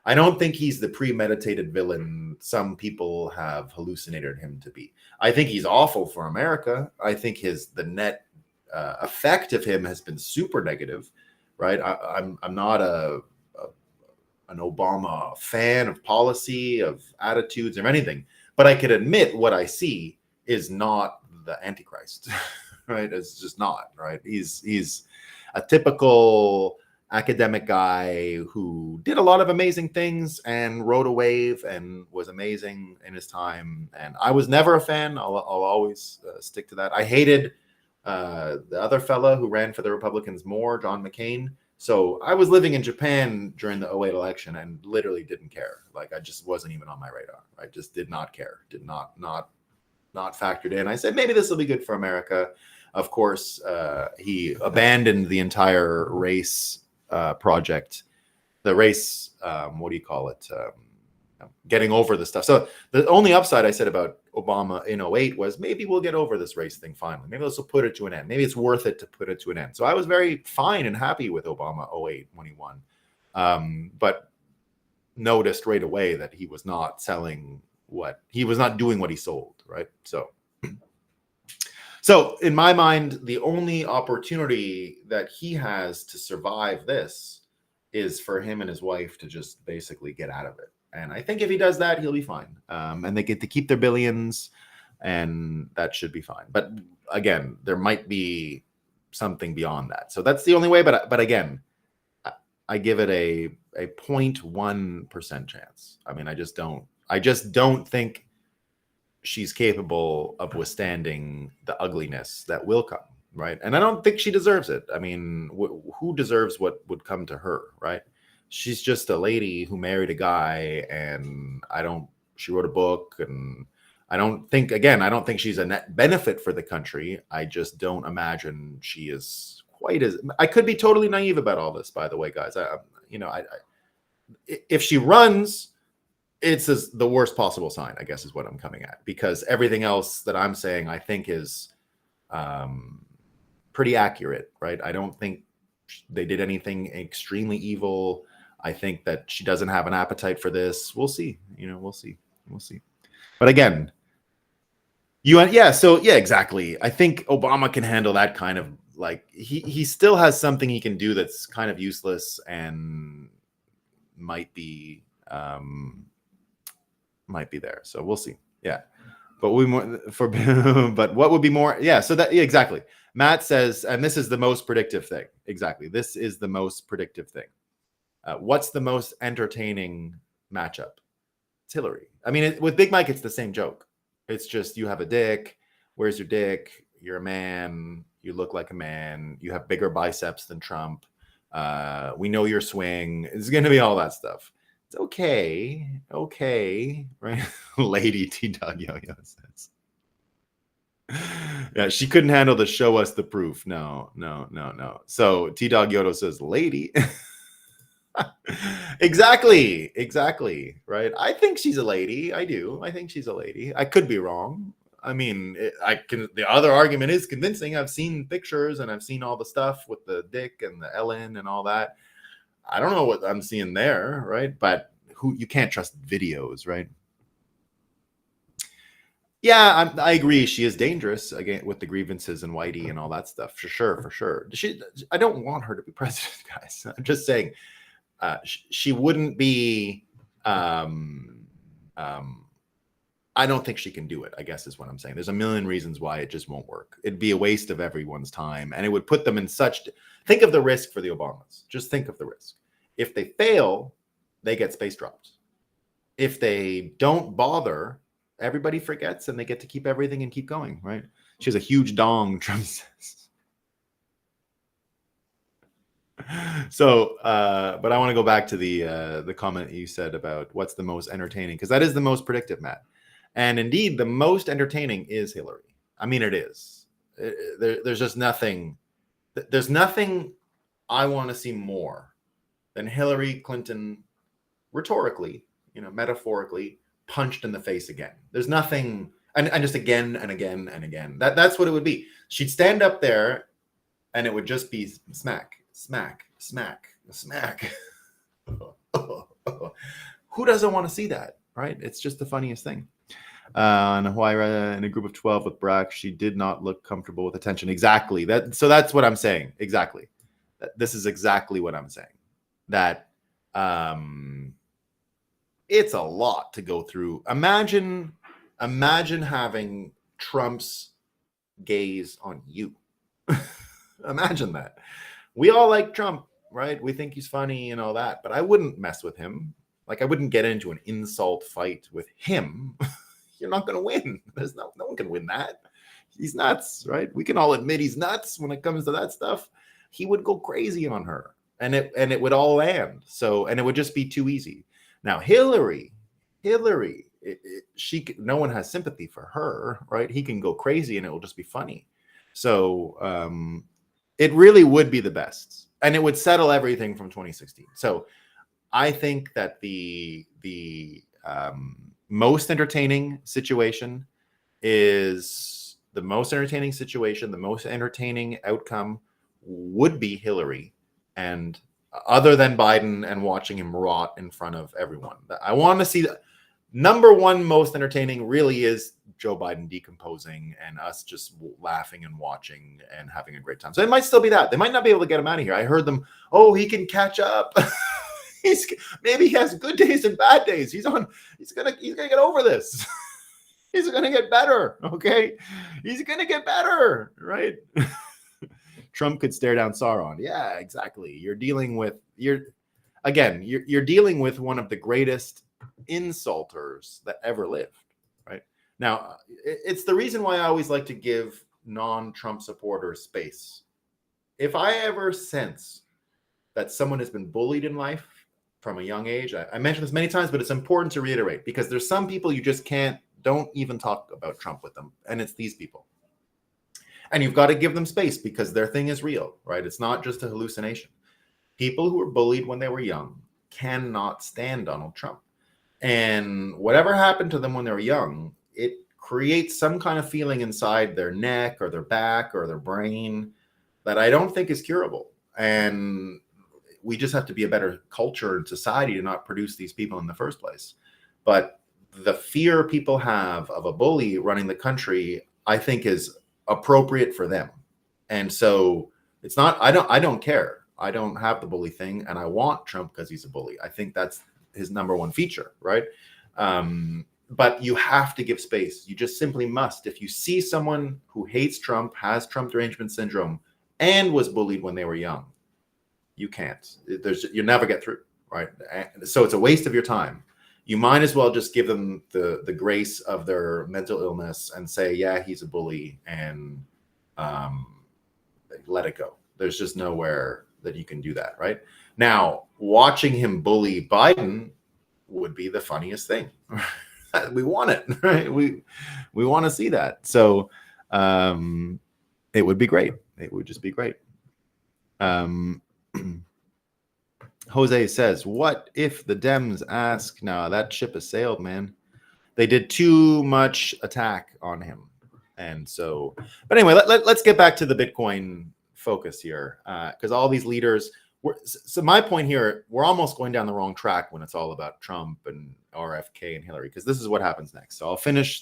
the premeditated villain some people have hallucinated him to be. I think he's awful for America. I think the net effect of him has been super negative, right? I'm not an Obama fan of policy, of attitudes, or anything, but I could admit what I see is not the Antichrist, right? It's just not, right? He's a typical academic guy who did a lot of amazing things and rode a wave and was amazing in his time. And I was never a fan. I'll always stick to that. I hated the other fella who ran for the Republicans more, John McCain. So I was living in Japan during the 2008 election and literally didn't care. Like, I just wasn't even on my radar. I just did not care, did not factored in. I said, maybe this will be good for America. Of course, he abandoned the entire race project, the race, what do you call it? Getting over the stuff. So the only upside I said about Obama in 2008 was maybe we'll get over this race thing finally. Maybe this will put it to an end. Maybe it's worth it to put it to an end. So I was very fine and happy with Obama 2008 when he won. But noticed right away that he was not selling he was not doing what he sold, right? So in my mind, the only opportunity that he has to survive this is for him and his wife to just basically get out of it. And I think if he does that, he'll be fine. And they get to keep their billions, and that should be fine. But again, there might be something beyond that. So that's the only way. But again, I give it a 0.1% chance. I mean, I just don't think she's capable of withstanding the ugliness that will come, right? And I don't think she deserves it. I mean, who deserves what would come to her, right? She's just a lady who married a guy, and she wrote a book, and I don't think she's a net benefit for the country. I just don't imagine she is quite as, I could be totally naive about all this, by the way, guys. If she runs, it's the worst possible sign, I guess, is what I'm coming at, because everything else that I'm saying, I think, is pretty accurate, right? I don't think they did anything extremely evil. I think that she doesn't have an appetite for this. We'll see. We'll see. But again, exactly. I think Obama can handle that kind of, like, he still has something he can do that's kind of useless and might be there. So we'll see. Yeah. But what would be more? Yeah. So exactly. Matt says, and this is the most predictive thing. Exactly. This is the most predictive thing. What's the most entertaining matchup? It's Hillary. I mean, with Big Mike, it's the same joke. It's just, you have a dick. Where's your dick? You're a man. You look like a man. You have bigger biceps than Trump. We know your swing. It's going to be all that stuff. It's okay, right? Lady T Dog Yo-Yo says. Yeah, she couldn't handle the show us the proof. No. So T Dog Yodo says, lady. Exactly, right? I think she's a lady. I do. I think she's a lady. I could be wrong. I mean, the other argument is convincing. I've seen pictures and I've seen all the stuff with the dick and the Ellen and all that. I don't know what I'm seeing there, right? But you can't trust videos, right? Yeah, I agree. She is dangerous, again, with the grievances and Whitey and all that stuff, for sure. I don't want her to be president, guys. I'm just saying, she wouldn't be. I don't think she can do it, I guess, is what I'm saying. There's a million reasons why it just won't work. It'd be a waste of everyone's time, and it would put them in such. Think of the risk for the Obamas. Just think of the risk. If they fail, they get space dropped. If they don't bother, everybody forgets and they get to keep everything and keep going, right? She has a huge dong, Trump says. So, but I want to go back to the comment you said about what's the most entertaining, because that is the most predictive, Matt. And indeed, the most entertaining is Hillary. I mean, it is. There's just nothing. There's nothing I want to see more than Hillary Clinton rhetorically, metaphorically, punched in the face again. There's nothing, and just again and again and again. That's what it would be. She'd stand up there, and it would just be smack, smack, smack, smack. Who doesn't want to see that, right? It's just the funniest thing. And Huayra in a group of 12 with Brack, she did not look comfortable with attention. Exactly. So that's what I'm saying. Exactly. This is exactly what I'm saying. That it's a lot to go through. Imagine having Trump's gaze on you. Imagine that. We all like Trump, right? We think he's funny and all that, but I wouldn't mess with him. Like, I wouldn't get into an insult fight with him. You're not going to win. There's no one can win that. He's nuts, right? We can all admit he's nuts when it comes to that stuff. He would go crazy on her, and it would all land. So, and it would just be too easy. Now, Hillary, no one has sympathy for her, right? He can go crazy, and it will just be funny. So, it really would be the best, and it would settle everything from 2016. So, I think that the most entertaining situation is the most entertaining outcome would be Hillary, and other than Biden and watching him rot in front of everyone. I want to see the number one most entertaining really is Joe Biden decomposing and us just laughing and watching and having a great time. So it might still be that. They might not be able to get him out of here. I heard them, he can catch up. Maybe he has good days and bad days. He's gonna get over this. He's gonna get better. Okay, he's gonna get better, right? Trump could stare down Sauron. Yeah, exactly. You're dealing with one of the greatest insulters that ever lived. Right now, it's the reason why I always like to give non-Trump supporters space. If I ever sense that someone has been bullied in life from a young age, I mentioned this many times, but it's important to reiterate because there's some people you just don't even talk about Trump with them, and it's these people. And you've got to give them space because their thing is real, right? It's not just a hallucination. People who were bullied when they were young cannot stand Donald Trump. And whatever happened to them when they were young, it creates some kind of feeling inside their neck or their back or their brain that I don't think is curable. And we just have to be a better culture and society to not produce these people in the first place. But the fear people have of a bully running the country, I think, is appropriate for them. And so it's not, I don't care. I don't have the bully thing, and I want Trump because he's a bully. I think that's his number one feature, right? But you have to give space. You just simply must. If you see someone who hates Trump, has Trump derangement syndrome, and was bullied when they were young, you can't. You never get through, right? So it's a waste of your time. You might as well just give them the grace of their mental illness and say, yeah, he's a bully, and let it go. There's just nowhere that you can do that, right? Now, watching him bully Biden would be the funniest thing. We want it, right? We want to see that. So it would be great. It would just be great. Jose says, what if the Dems ask? No, that ship has sailed, man. They did too much attack on him. And so, but anyway, let's get back to the Bitcoin focus here, because all these leaders so my point here, we're almost going down the wrong track when it's all about Trump and RFK and Hillary, because this is what happens next. So I'll finish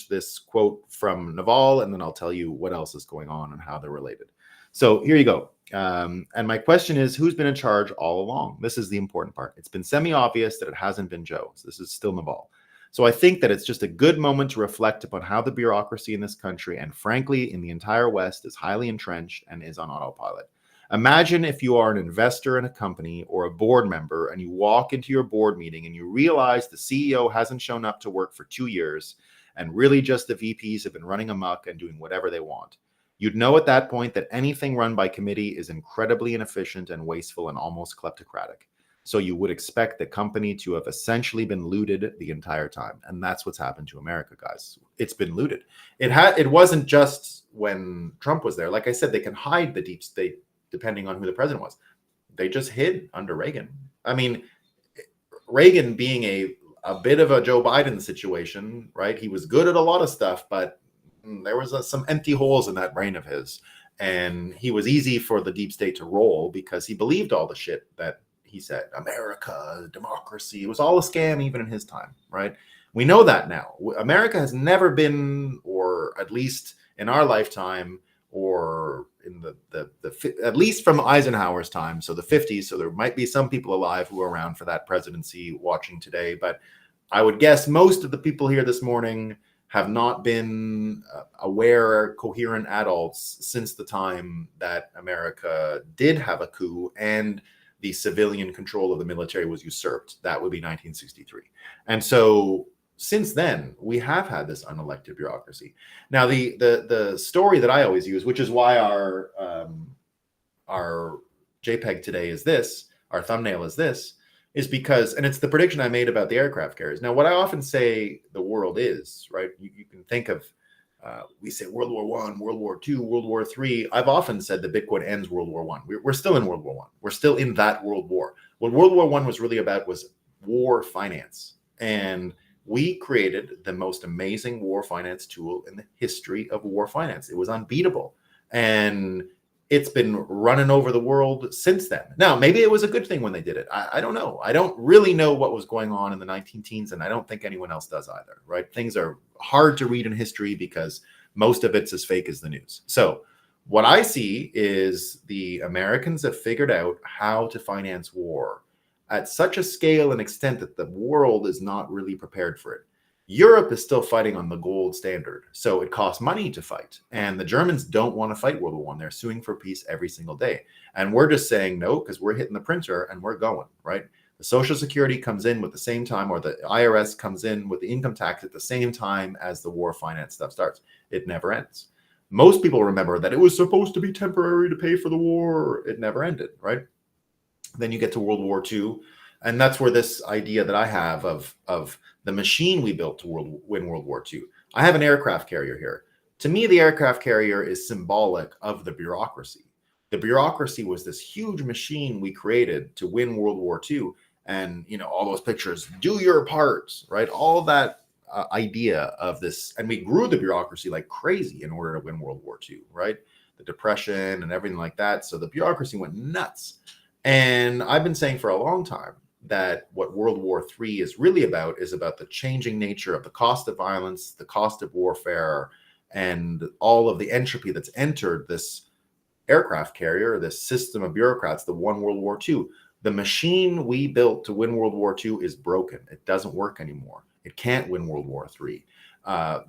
this quote from Naval, and then I'll tell you what else is going on and how they're related. So here you go. And my question is, who's been in charge all along? This is the important part. It's been semi-obvious that it hasn't been Joe. So this is still Naval. So I think that it's just a good moment to reflect upon how the bureaucracy in this country, and frankly in the entire West, is highly entrenched and is on autopilot. Imagine if you are an investor in a company or a board member and you walk into your board meeting and you realize the CEO hasn't shown up to work for 2 years and really just the VPs have been running amok and doing whatever they want. You'd know at that point that anything run by committee is incredibly inefficient and wasteful and almost kleptocratic. So you would expect the company to have essentially been looted the entire time. And that's what's happened to America, guys. It's been looted. It wasn't just when Trump was there. Like I said, they can hide the deep state depending on who the president was. They just hid under Reagan. I mean, Reagan being a bit of a Joe Biden situation, right? He was good at a lot of stuff, but there was some empty holes in that brain of his. And he was easy for the deep state to roll because he believed all the shit that he said. America, democracy, it was all a scam even in his time, right? We know that now. America has never been, or at least in our lifetime, or in at least from Eisenhower's time, so the 50s, so there might be some people alive who are around for that presidency watching today, but I would guess most of the people here this morning have not been aware, coherent adults since the time that America did have a coup and the civilian control of the military was usurped. That would be 1963. And so since then, we have had this unelected bureaucracy. Now, the story that I always use, which is why our JPEG today is this, our thumbnail is this, is because, and it's the prediction I made about the aircraft carriers. Now, what I often say the world is, right? You can think of, we say World War I, World War II, World War III. I've often said that Bitcoin ends World War I. We're still in World War I. We're still in that World War. What World War I was really about was war finance. And we created the most amazing war finance tool in the history of war finance. It was unbeatable. And it's been running over the world since then. Now, maybe it was a good thing when they did it. I don't know. I don't really know what was going on in the 19 teens, and I don't think anyone else does either, right? Things are hard to read in history because most of it's as fake as the news. So what I see is the Americans have figured out how to finance war at such a scale and extent that the world is not really prepared for it. Europe is still fighting on the gold standard, so it costs money to fight. And the Germans don't want to fight World War I. They're suing for peace every single day. And we're just saying no, because we're hitting the printer and we're going, right? The Social Security comes in with the same time, or the IRS comes in with the income tax at the same time as the war finance stuff starts. It never ends. Most people remember that it was supposed to be temporary to pay for the war. It never ended, right? Then you get to World War II. And that's where this idea that I have of the machine we built to win World War II. I have an aircraft carrier here. To me, the aircraft carrier is symbolic of the bureaucracy. The bureaucracy was this huge machine we created to win World War II. And, you know, all those pictures, do your parts, right? All that idea of this. And we grew the bureaucracy like crazy in order to win World War II, right? The Depression and everything like that. So the bureaucracy went nuts. And I've been saying for a long time that what World War III is really about is about the changing nature of the cost of violence, the cost of warfare, and all of the entropy that's entered this aircraft carrier, this system of bureaucrats that won World War II. The machine we built to win World War II is broken. It doesn't work anymore. It can't win World War III.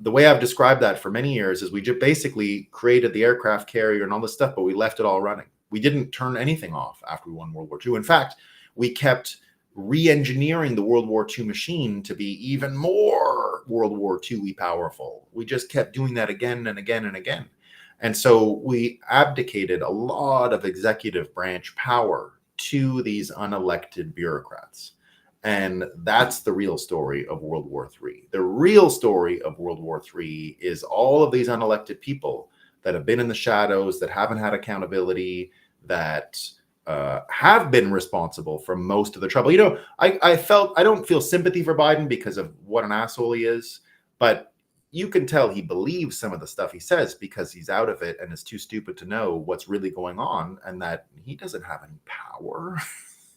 The way I've described that for many years is we just basically created the aircraft carrier and all this stuff, but we left it all running. We didn't turn anything off after we won World War II. In fact, we kept re-engineering the World War II machine to be even more World War II-y powerful. We just kept doing that again and again and again. And so we abdicated a lot of executive branch power to these unelected bureaucrats. And that's the real story of World War III. The real story of World War III is all of these unelected people that have been in the shadows, that haven't had accountability, that have been responsible for most of the trouble. You know, I don't feel sympathy for Biden because of what an asshole he is, but you can tell he believes some of the stuff he says because he's out of it and is too stupid to know what's really going on, and that he doesn't have any power.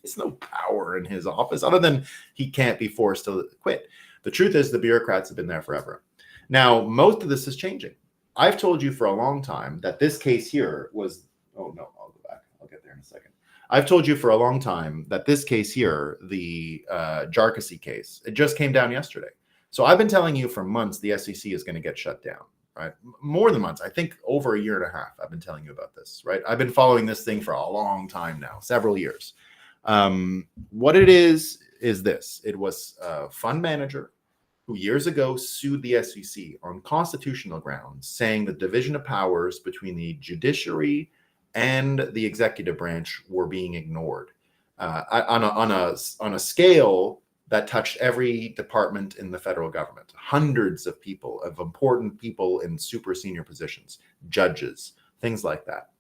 There's no power in his office other than he can't be forced to quit. The truth is the bureaucrats have been there forever. Now, most of this is changing. I've told you for a long time that this case here was, oh no, I'll go back. I'll get there in a second. I've told you for a long time that this case here, the Bureaucracy case, it just came down yesterday. So I've been telling you for months the SEC is going to get shut down, right? More than months. I think over a year and a half I've been telling you about this, right? I've been following this thing for a long time now, several years. What it is this. It was a fund manager who years ago sued the SEC on constitutional grounds, saying the division of powers between the judiciary and the executive branch were being ignored on a scale that touched every department in the federal government. Hundreds of people, of important people in super senior positions, judges, things like that.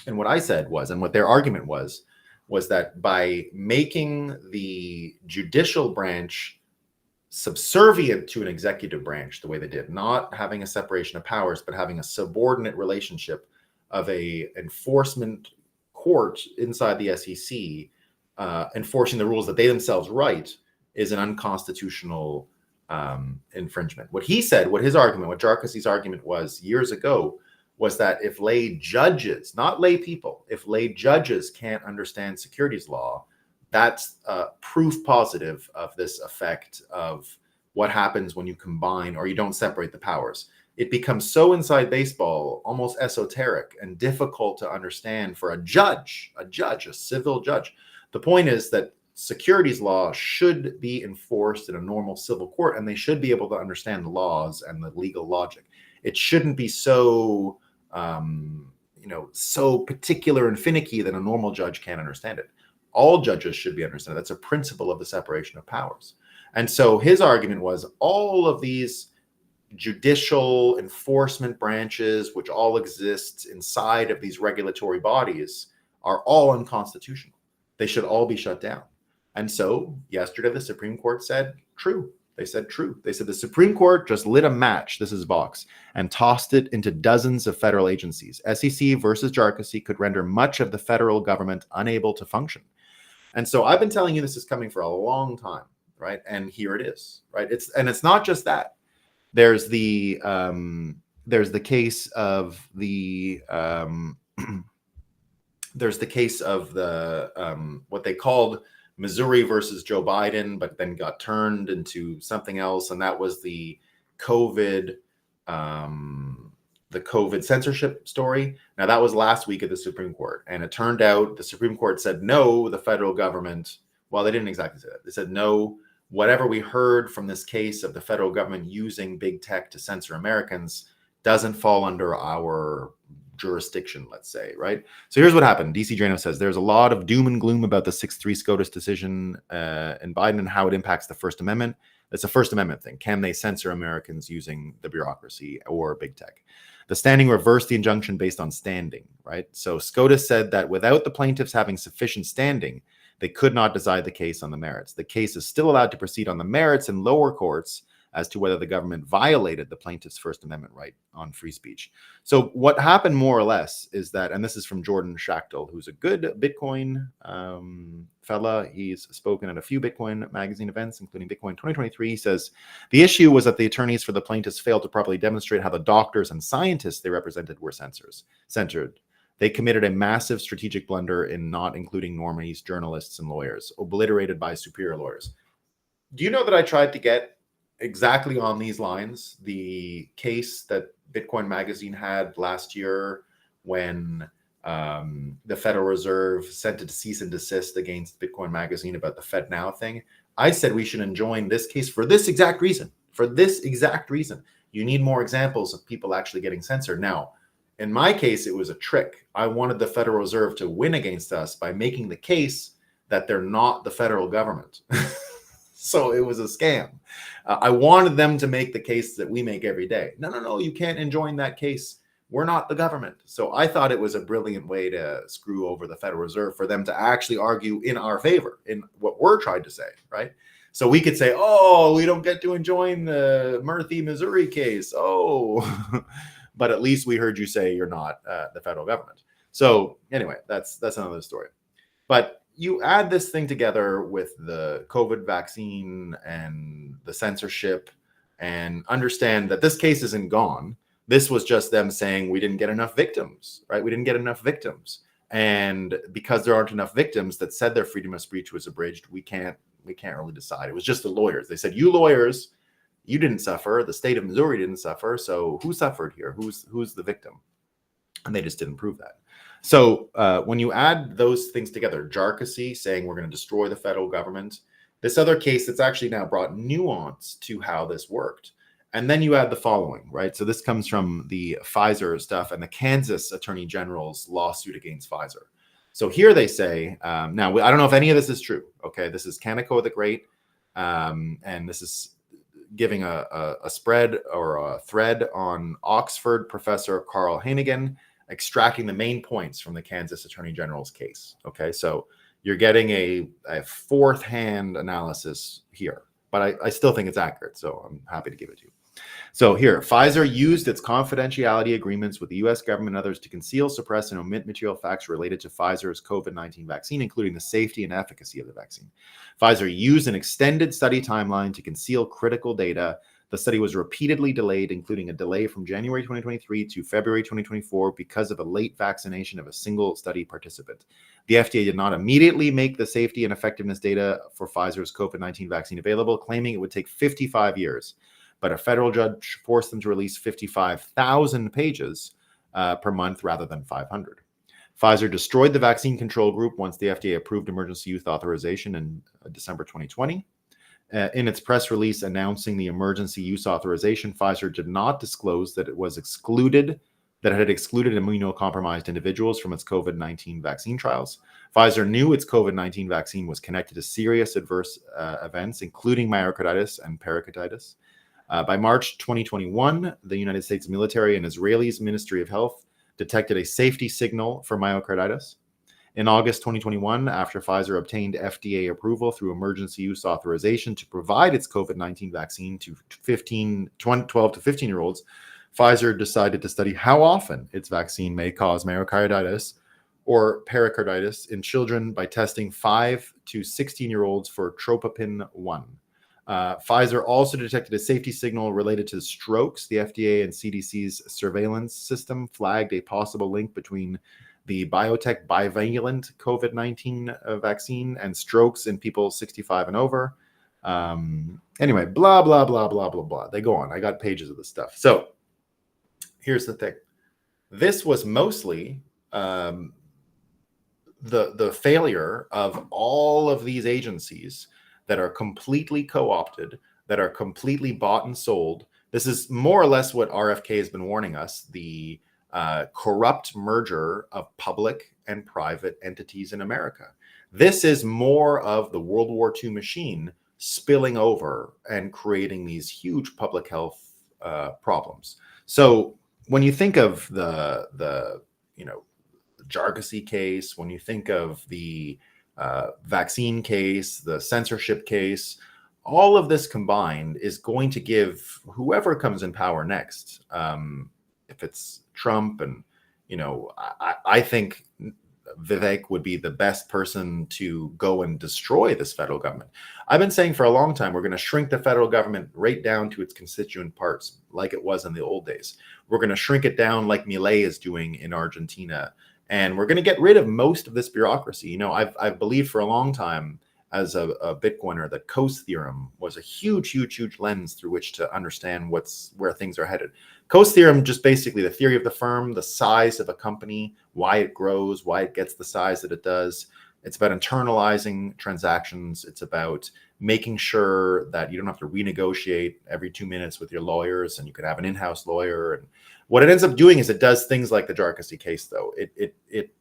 And what I said was, and what their argument was that by making the judicial branch subservient to an executive branch the way they did, not having a separation of powers, but having a subordinate relationship of a enforcement court inside the SEC, enforcing the rules that they themselves write, is an unconstitutional infringement. What he said, what his argument, what Bureaucracy's argument was years ago, was that if lay judges, not lay people, if lay judges can't understand securities law, That's proof positive of this effect of what happens when you combine or you don't separate the powers. It becomes so inside baseball, almost esoteric and difficult to understand for a judge, a civil judge. The point is that securities law should be enforced in a normal civil court, and they should be able to understand the laws and the legal logic. It shouldn't be so, so particular and finicky that a normal judge can't understand it. All judges should be understood. That's a principle of the separation of powers. And so his argument was all of these judicial enforcement branches, which all exist inside of these regulatory bodies, are all unconstitutional. They should all be shut down. And so yesterday, the Supreme Court said, true. They said true. They said the Supreme Court just lit a match, this is Vox, and tossed it into dozens of federal agencies. SEC versus Bureaucracy could render much of the federal government unable to function. And so I've been telling you this is coming for a long time, right? And here it is, right? It's not just that. There's the case of the what they called Missouri versus Joe Biden, but then got turned into something else, and that was the COVID censorship story. Now, that was last week at the Supreme Court, and it turned out the Supreme Court said no, the federal government, well, they didn't exactly say that. They said no, whatever we heard from this case of the federal government using big tech to censor Americans doesn't fall under our jurisdiction, let's say, right? So here's what happened. DC Drano says there's a lot of doom and gloom about the 6-3 SCOTUS decision in Biden and how it impacts the First Amendment. It's a First Amendment thing. Can they censor Americans using the bureaucracy or big tech? The standing reversed the injunction based on standing, right? So SCOTUS said that without the plaintiffs having sufficient standing, they could not decide the case on the merits. The case is still allowed to proceed on the merits in lower courts as to whether the government violated the plaintiff's First Amendment right on free speech. So what happened more or less is that, and this is from Jordan Schachtel, who's a good Bitcoin fella. He's spoken at a few Bitcoin magazine events, including Bitcoin 2023. He says, the issue was that the attorneys for the plaintiffs failed to properly demonstrate how the doctors and scientists they represented were censored. They committed a massive strategic blunder in not including normies, journalists, and lawyers, obliterated by superior lawyers. Do you know that I tried to get exactly on these lines the case that Bitcoin Magazine had last year when the Federal Reserve sent a cease and desist against Bitcoin Magazine about the Fed Now thing? I said we should enjoin this case for this exact reason. For this exact reason. You need more examples of people actually getting censored. Now, in my case, it was a trick. I wanted the Federal Reserve to win against us by making the case that they're not the federal government. So it was a scam. I wanted them to make the case that we make every day. No, you can't enjoin that case. We're not the government. So I thought it was a brilliant way to screw over the Federal Reserve for them to actually argue in our favor in what we're trying to say, right? So we could say, oh, we don't get to enjoin the Murphy, Missouri case. Oh, but at least we heard you say you're not the federal government. So anyway, that's another story. But you add this thing together with the COVID vaccine and the censorship and understand that this case isn't gone. This was just them saying we didn't get enough victims, right? We didn't get enough victims. And because there aren't enough victims that said their freedom of speech was abridged, we can't really decide. It was just the lawyers. They said, you lawyers, you didn't suffer. The state of Missouri didn't suffer. So who suffered here? Who's the victim? And they just didn't prove that. So when you add those things together, Bureaucracy saying we're going to destroy the federal government, this other case that's actually now brought nuance to how this worked. And then you add the following, right? So this comes from the Pfizer stuff and the Kansas Attorney General's lawsuit against Pfizer. So here they say, now I don't know if any of this is true. Okay, this is Kaneko the Great, and this is giving a spread or a thread on Oxford professor Carl Hannigan, extracting the main points from the Kansas Attorney General's case. Okay, so you're getting a fourth hand analysis here, but I still think it's accurate, so I'm happy to give it to you. So here, Pfizer used its confidentiality agreements with the US government and others to conceal, suppress, and omit material facts related to Pfizer's COVID-19 vaccine, including the safety and efficacy of the vaccine. Pfizer used an extended study timeline to conceal critical data The study was repeatedly delayed, including a delay from January 2023 to February 2024 because of a late vaccination of a single study participant. The FDA did not immediately make the safety and effectiveness data for Pfizer's COVID-19 vaccine available, claiming it would take 55 years. But a federal judge forced them to release 55,000 pages per month rather than 500. Pfizer destroyed the vaccine control group once the FDA approved emergency use authorization in December 2020. In its press release announcing the emergency use authorization, Pfizer did not disclose that it had excluded immunocompromised individuals from its COVID-19 vaccine trials. Pfizer knew its COVID-19 vaccine was connected to serious adverse events, including myocarditis and pericarditis. By March 2021, the United States military and Israel's Ministry of Health detected a safety signal for myocarditis. In August 2021, after Pfizer obtained FDA approval through emergency use authorization to provide its COVID-19 vaccine to 12 to 15-year-olds, Pfizer decided to study how often its vaccine may cause myocarditis or pericarditis in children by testing 5 to 16-year-olds for tropopin 1. Pfizer also detected a safety signal related to strokes. The FDA and CDC's surveillance system flagged a possible link between the biotech bivalent COVID-19 vaccine and strokes in people 65 and over. Anyway, blah, blah, blah, blah, blah, blah. They go on. I got pages of this stuff. So here's the thing. This was mostly the failure of all of these agencies that are completely co-opted, that are completely bought and sold. This is more or less what RFK has been warning us, the corrupt merger of public and private entities in America. This is more of the World War II machine spilling over and creating these huge public health problems. So when you think of the Bureaucracy case, when you think of the vaccine case, the censorship case, all of this combined is going to give whoever comes in power next, if it's Trump, and I think Vivek would be the best person to go and destroy this federal government. I've been saying for a long time, we're going to shrink the federal government right down to its constituent parts, like it was in the old days. We're going to shrink it down like Milei is doing in Argentina. And we're going to get rid of most of this bureaucracy. I've believed for a long time as a Bitcoiner that Coase theorem was a huge, huge, huge lens through which to understand where things are headed. Coase theorem, just basically the theory of the firm, the size of a company, why it grows, why it gets the size that it does. It's about internalizing transactions. It's about making sure that you don't have to renegotiate every 2 minutes with your lawyers, and you could have an in-house lawyer. And what it ends up doing is it does things like the Bureaucracy case, though. It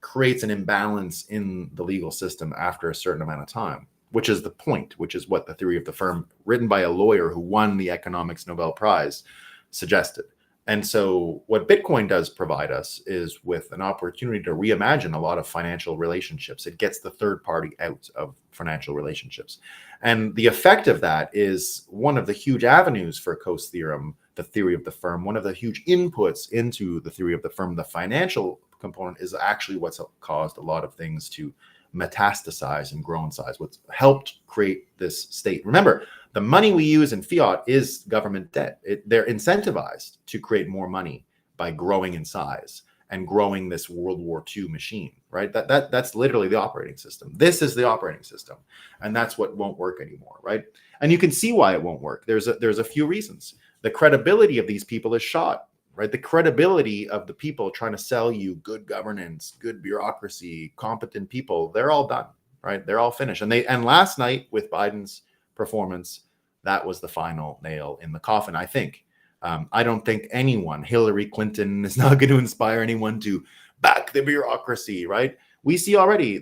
creates an imbalance in the legal system after a certain amount of time, which is the point, which is what the theory of the firm, written by a lawyer who won the economics Nobel Prize, suggested. And so what Bitcoin does provide us is with an opportunity to reimagine a lot of financial relationships. It gets the third party out of financial relationships. And the effect of that is one of the huge avenues for Coase theorem, the theory of the firm, one of the huge inputs into the theory of the firm. The financial component is actually what's caused a lot of things to metastasize and grow in size, what's helped create this state. Remember, the money we use in fiat is government debt. They're incentivized to create more money by growing in size and growing this World War II machine, right? That's literally the operating system. This is the operating system, and that's what won't work anymore, right? And you can see why it won't work. There's a few reasons. The credibility of these people is shot, right? The credibility of the people trying to sell you good governance, good bureaucracy, competent people, they're all done, right? They're all finished. And last night with Biden's performance, that was the final nail in the coffin, I think. I don't think Hillary Clinton is not going to inspire anyone to back the bureaucracy, right? We see already,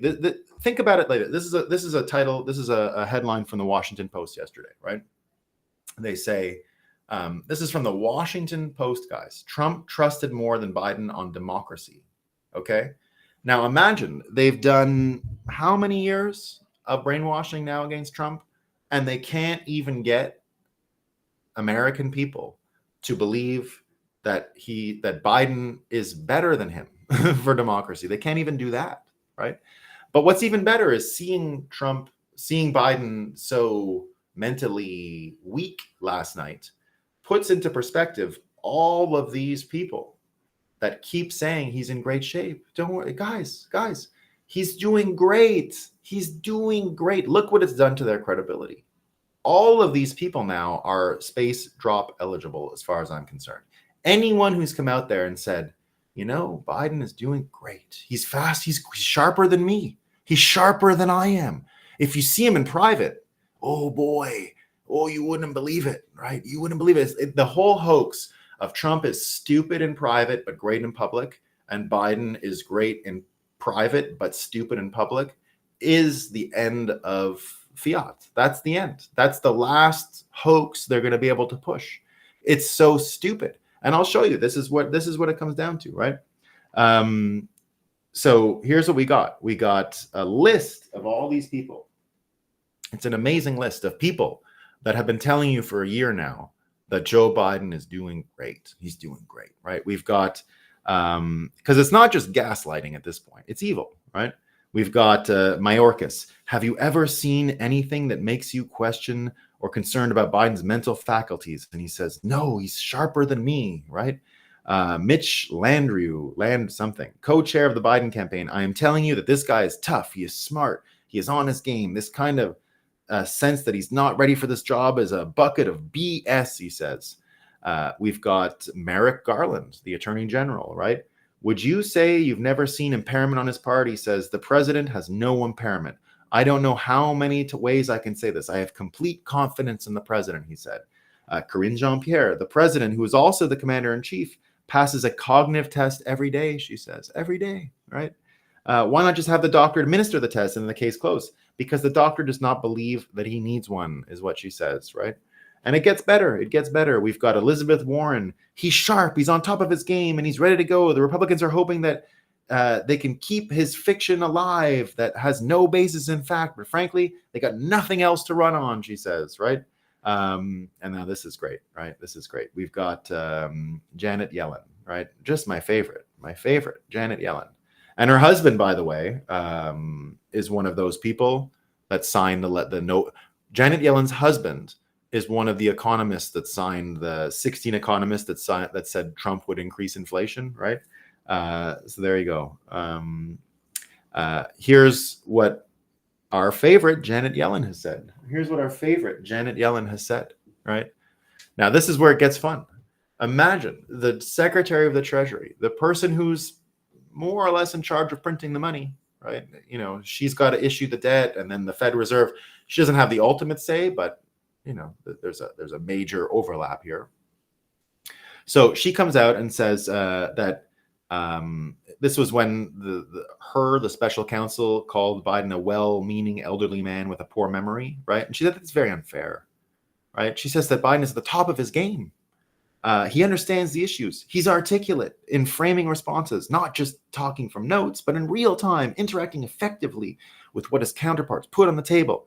think about it later. This is a title, this is a headline from the Washington Post yesterday, right? They say, this is from the Washington Post, guys. Trump trusted more than Biden on democracy. Okay. Now imagine they've done how many years of brainwashing now against Trump, and they can't even get American people to believe that Biden is better than him for democracy. They can't even do that, right? But what's even better is seeing Biden so mentally weak last night, puts into perspective all of these people that keep saying he's in great shape. Don't worry, guys, he's doing great. He's doing great. Look what it's done to their credibility. All of these people now are space drop eligible as far as I'm concerned. Anyone who's come out there and said, Biden is doing great. He's fast. He's sharper than me. He's sharper than I am. If you see him in private, oh boy, you wouldn't believe it, right? You wouldn't believe it. The whole hoax of Trump is stupid in private but great in public, and Biden is great in private but stupid in public, is the end of fiat. That's the end. That's the last hoax they're going to be able to push. It's so stupid. And I'll show you. This is what it comes down to, right? So here's what we got. We got a list of all these people. It's an amazing list of people that have been telling you for a year now that Joe Biden is doing great. He's doing great, right? We've got, because it's not just gaslighting at this point. It's evil, right? We've got Mayorkas. Have you ever seen anything that makes you question or concerned about Biden's mental faculties? And he says, no, he's sharper than me, right? Mitch Land something, co-chair of the Biden campaign. I am telling you that this guy is tough. He is smart. He is on his game. This kind of sense that he's not ready for this job is a bucket of BS, he says. We've got Merrick Garland, the attorney general, right? Would you say you've never seen impairment on his part? He says, the president has no impairment. I don't know how many ways I can say this. I have complete confidence in the president, he said. Karine Jean-Pierre, the president, who is also the commander-in-chief, passes a cognitive test every day, she says. Every day, right? Why not just have the doctor administer the test and the case closed? Because the doctor does not believe that he needs one, is what she says, right? And it gets better. It gets better. We've got Elizabeth Warren. He's sharp. He's on top of his game, and he's ready to go. The Republicans are hoping that they can keep his fiction alive that has no basis in fact. But frankly, they got nothing else to run on, she says, right? And now this is great, right? This is great. We've got Janet Yellen, right? Just my favorite, Janet Yellen. And her husband, by the way, is one of those people that signed the note. Janet Yellen's husband is one of the economists that signed the 16 economists that said Trump would increase inflation, right? So there you go. Here's what our favorite Janet Yellen has said. Right? Now, this is where it gets fun. Imagine the Secretary of the Treasury, the person who's more or less in charge of printing the money, right? She's got to issue the debt, and then the Fed Reserve. She doesn't have the ultimate say, but there's a major overlap here. So she comes out and says that this was when the special counsel called Biden a well-meaning elderly man with a poor memory, right? And she said that's very unfair, right? She says that Biden is at the top of his game. He understands the issues. He's articulate in framing responses, not just talking from notes, but in real time, interacting effectively with what his counterparts put on the table.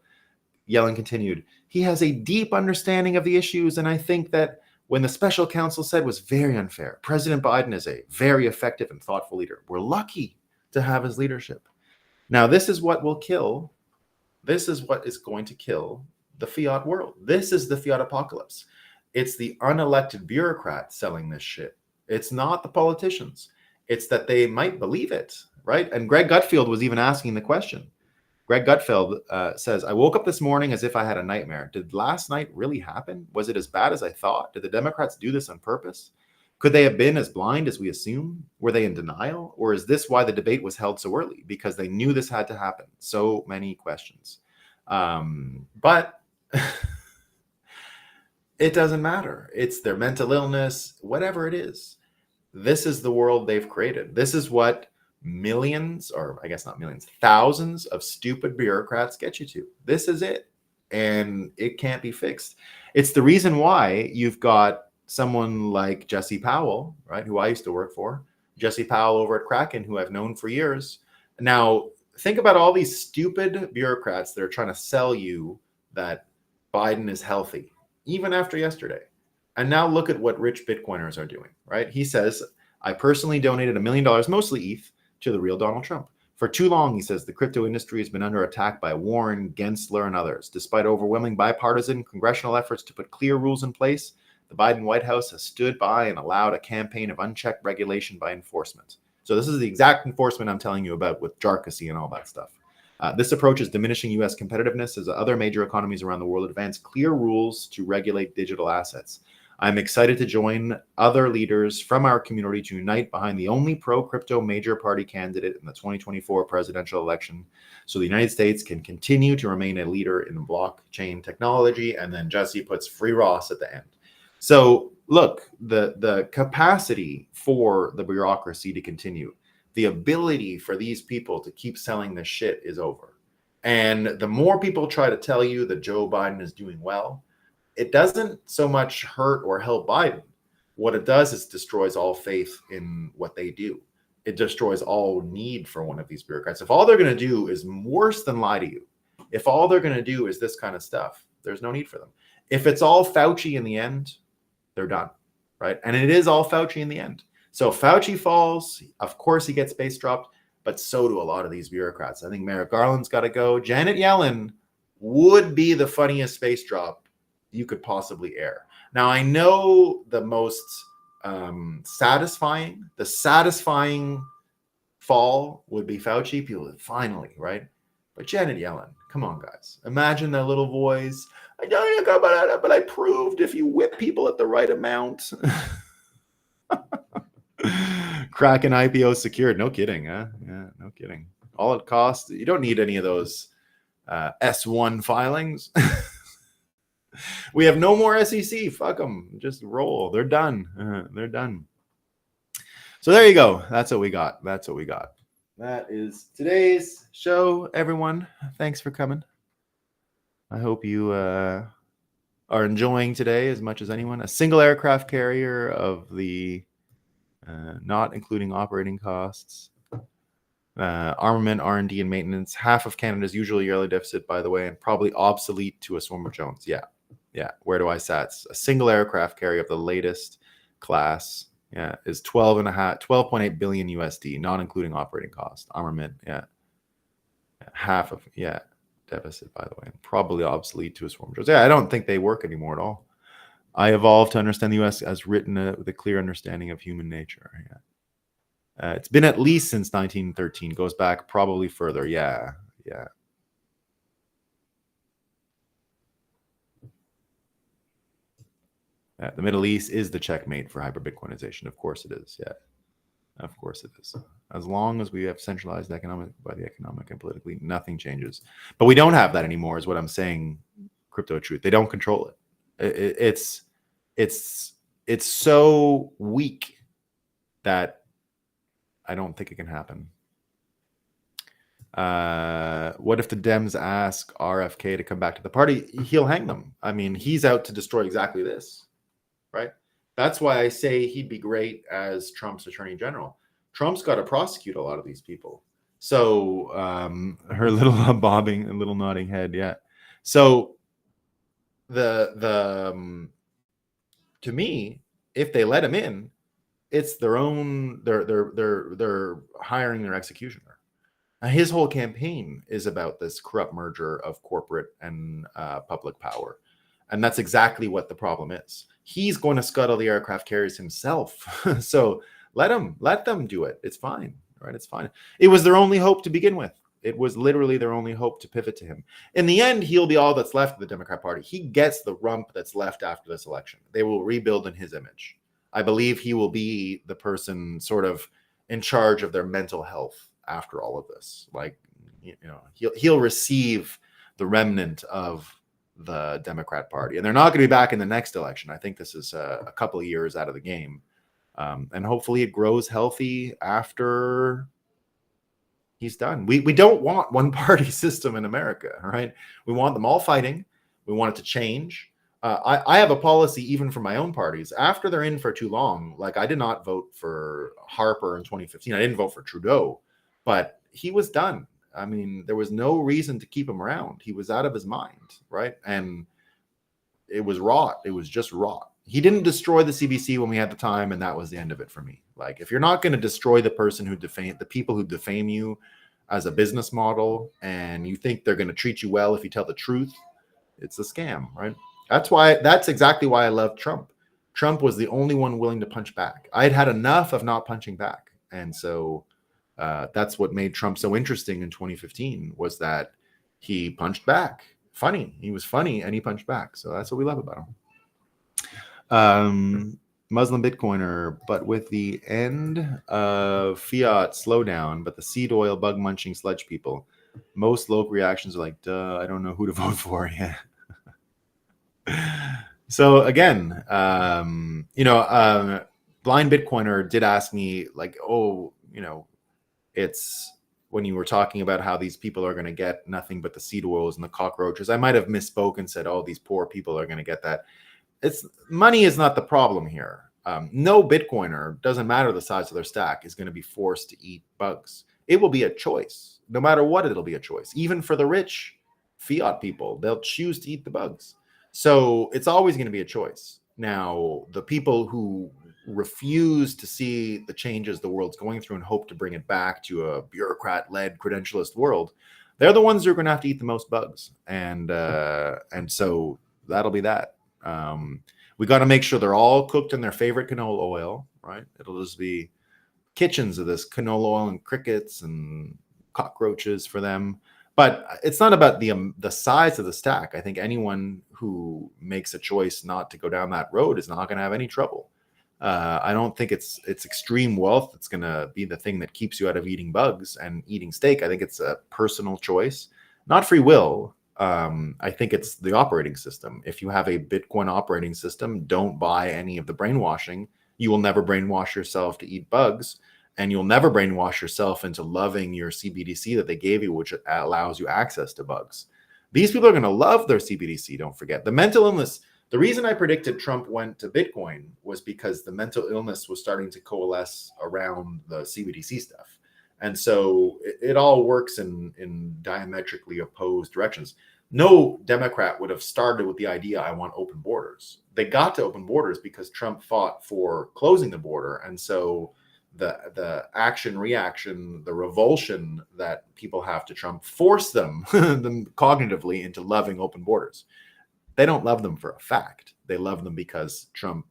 Yellen continued, he has a deep understanding of the issues, and I think that when the special counsel said was very unfair, President Biden is a very effective and thoughtful leader. We're lucky to have his leadership. Now, this is what will kill. This is what is going to kill the fiat world. This is the fiat apocalypse. It's the unelected bureaucrats selling this shit. It's not the politicians. It's that they might believe it, right? And Greg Gutfeld was even asking the question. Greg Gutfeld says, I woke up this morning as if I had a nightmare. Did last night really happen? Was it as bad as I thought? Did the Democrats do this on purpose? Could they have been as blind as we assume? Were they in denial? Or is this why the debate was held so early? Because they knew this had to happen. So many questions. But it doesn't matter. It's their mental illness, whatever it is. This is the world they've created. This is what millions, or I guess not millions, thousands of stupid bureaucrats get you to. This is it. And it can't be fixed. It's the reason why you've got someone like Jesse Powell, right, who I used to work for, Jesse Powell over at Kraken, who I've known for years. Now, think about all these stupid bureaucrats that are trying to sell you that Biden is healthy, even after yesterday. And now look at what rich Bitcoiners are doing, right? He says, I personally donated $1 million, mostly ETH, to the real Donald Trump. For too long, he says, the crypto industry has been under attack by Warren, Gensler, and others. Despite overwhelming bipartisan congressional efforts to put clear rules in place, the Biden White House has stood by and allowed a campaign of unchecked regulation by enforcement. So this is the exact enforcement I'm telling you about with Bureaucracy and all that stuff. This approach is diminishing U.S. competitiveness as other major economies around the world advance clear rules to regulate digital assets. I'm excited to join other leaders from our community to unite behind the only pro-crypto major party candidate in the 2024 presidential election, so the United States can continue to remain a leader in blockchain technology. And then Jesse puts free Ross at the end. So look, the capacity for the bureaucracy to continue, the ability for these people to keep selling this shit is over. And the more people try to tell you that Joe Biden is doing well, it doesn't so much hurt or help Biden. What it does is destroys all faith in what they do. It destroys all need for one of these bureaucrats. If all they're going to do is worse than lie to you, if all they're going to do is this kind of stuff, there's no need for them. If it's all Fauci in the end, they're done, right? And it is all Fauci in the end. So Fauci falls, of course he gets base dropped, but so do a lot of these bureaucrats. I think Merrick Garland's got to go. Janet Yellen would be the funniest space drop you could possibly air. Now, I know the most satisfying fall would be Fauci. People finally, right? But Janet Yellen, come on, guys. Imagine that little voice. I don't know about it, but I proved if you whip people at the right amount. Kraken IPO secured. No kidding, huh? Yeah, no kidding. All it costs. You don't need any of those S1 filings. We have no more SEC. Fuck them. Just roll. They're done. They're done. So there you go. That's what we got. That is today's show, everyone. Thanks for coming. I hope you are enjoying today as much as anyone. A single aircraft carrier of the, not including operating costs, armament, R&D, and maintenance. Half of Canada's usual yearly deficit, by the way, and probably obsolete to a swarm of Jones. Yeah. Where do I sat? A single aircraft carrier of the latest class, is 12.8 billion USD, not including operating cost. Armament, half of deficit, by the way, probably obsolete to a swarm of Jones. I don't think they work anymore at all. I evolved to understand the U.S. as written with a clear understanding of human nature. It's been at least since 1913. Goes back probably further. Yeah. The Middle East is the checkmate for hyper-Bitcoinization. Of course it is. Yeah. Of course it is. As long as we have centralized economic and politically, nothing changes. But we don't have that anymore, is what I'm saying. Crypto truth. They don't control it. It's so weak that I don't think it can happen. What if the Dems ask RFK to come back to the party? He'll hang them. I mean, he's out to destroy exactly this, right? That's why I say he'd be great as Trump's attorney general. Trump's got to prosecute a lot of these people. So her little bobbing and little nodding head, yeah. So to me, if they let him in, it's their own. They're hiring their executioner. His whole campaign is about this corrupt merger of corporate and public power. And that's exactly what the problem is. He's going to scuttle the aircraft carriers himself. So let them do it. It's fine, right? It's fine. It was their only hope to begin with. It was literally their only hope to pivot to him. In the end, he'll be all that's left of the Democrat Party. He gets the rump that's left after this election. They will rebuild in his image. I believe he will be the person sort of in charge of their mental health after all of this. Like, he'll receive the remnant of the Democrat Party, and they're not going to be back in the next election. I think this is a couple of years out of the game, and hopefully it grows healthy after he's done. We don't want one party system in America, right? We want them all fighting. We want it to change. I have a policy even for my own parties. After they're in for too long, like I did not vote for Harper in 2015. I didn't vote for Trudeau, but he was done. I mean, there was no reason to keep him around. He was out of his mind, right? And it was rot. It was just rot. He didn't destroy the CBC when we had the time, and that was the end of it for me. Like, if you're not going to destroy the person who the people who defame you, as a business model, and you think they're going to treat you well if you tell the truth, it's a scam, right? That's exactly why I love Trump. Trump was the only one willing to punch back. I'd had enough of not punching back. And so that's what made Trump so interesting in 2015, was that he punched back. Funny. He was funny and he punched back. So that's what we love about him. Muslim Bitcoiner, but with the end of fiat slowdown, but the seed oil bug munching sludge people, most local reactions are like, duh, I don't know who to vote for. Yeah. So again, Blind Bitcoiner did ask me, like, oh, it's when you were talking about how these people are going to get nothing but the seed oils and the cockroaches. I might have misspoke and said, oh, these poor people are going to get that. Money is not the problem here. No Bitcoiner, doesn't matter the size of their stack, is going to be forced to eat bugs. It will be a choice. No matter what, it'll be a choice. Even for the rich fiat people, they'll choose to eat the bugs. So it's always going to be a choice. Now, the people who refuse to see the changes the world's going through and hope to bring it back to a bureaucrat-led credentialist world, they're the ones who are going to have to eat the most bugs. And so that'll be that. We got to make sure they're all cooked in their favorite canola oil, right? It'll just be kitchens of this canola oil and crickets and cockroaches for them. But it's not about the size of the stack. I think anyone who makes a choice not to go down that road is not going to have any trouble. I don't think it's extreme wealth that's going to be the thing that keeps you out of eating bugs and eating steak. I think it's a personal choice, not free will. I think it's the operating system. If you have a Bitcoin operating system, don't buy any of the brainwashing. You will never brainwash yourself to eat bugs. And you'll never brainwash yourself into loving your CBDC that they gave you, which allows you access to bugs. These people are going to love their CBDC, don't forget. The mental illness, the reason I predicted Trump went to Bitcoin was because the mental illness was starting to coalesce around the CBDC stuff. And so it all works in diametrically opposed directions. No Democrat would have started with the idea, I want open borders. They got to open borders because Trump fought for closing the border. And so the action reaction, the revulsion that people have to Trump force them cognitively into loving open borders. They don't love them for a fact. They love them because Trump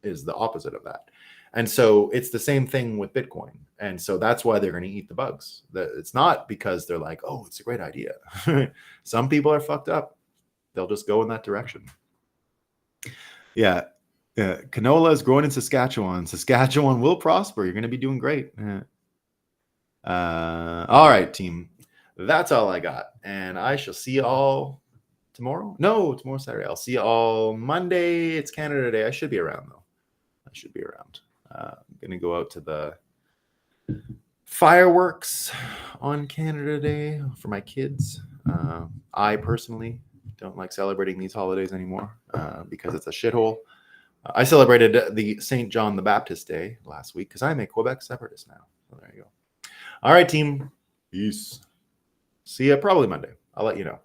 is the opposite of that. And so it's the same thing with Bitcoin. And so that's why they're going to eat the bugs. It's not because they're like, oh, it's a great idea. Some people are fucked up. They'll just go in that direction. Yeah. Canola is growing in Saskatchewan. Saskatchewan will prosper. You're going to be doing great. All right, team. That's all I got. And I shall see you all tomorrow. No, tomorrow's Saturday. I'll see you all Monday. It's Canada Day. I should be around, though. I should be around. I'm going to go out to the fireworks on Canada Day for my kids. I personally don't like celebrating these holidays anymore because it's a shithole. I celebrated the St. John the Baptist Day last week because I'm a Quebec separatist now. So there you go. All right, team. Peace. See you probably Monday. I'll let you know.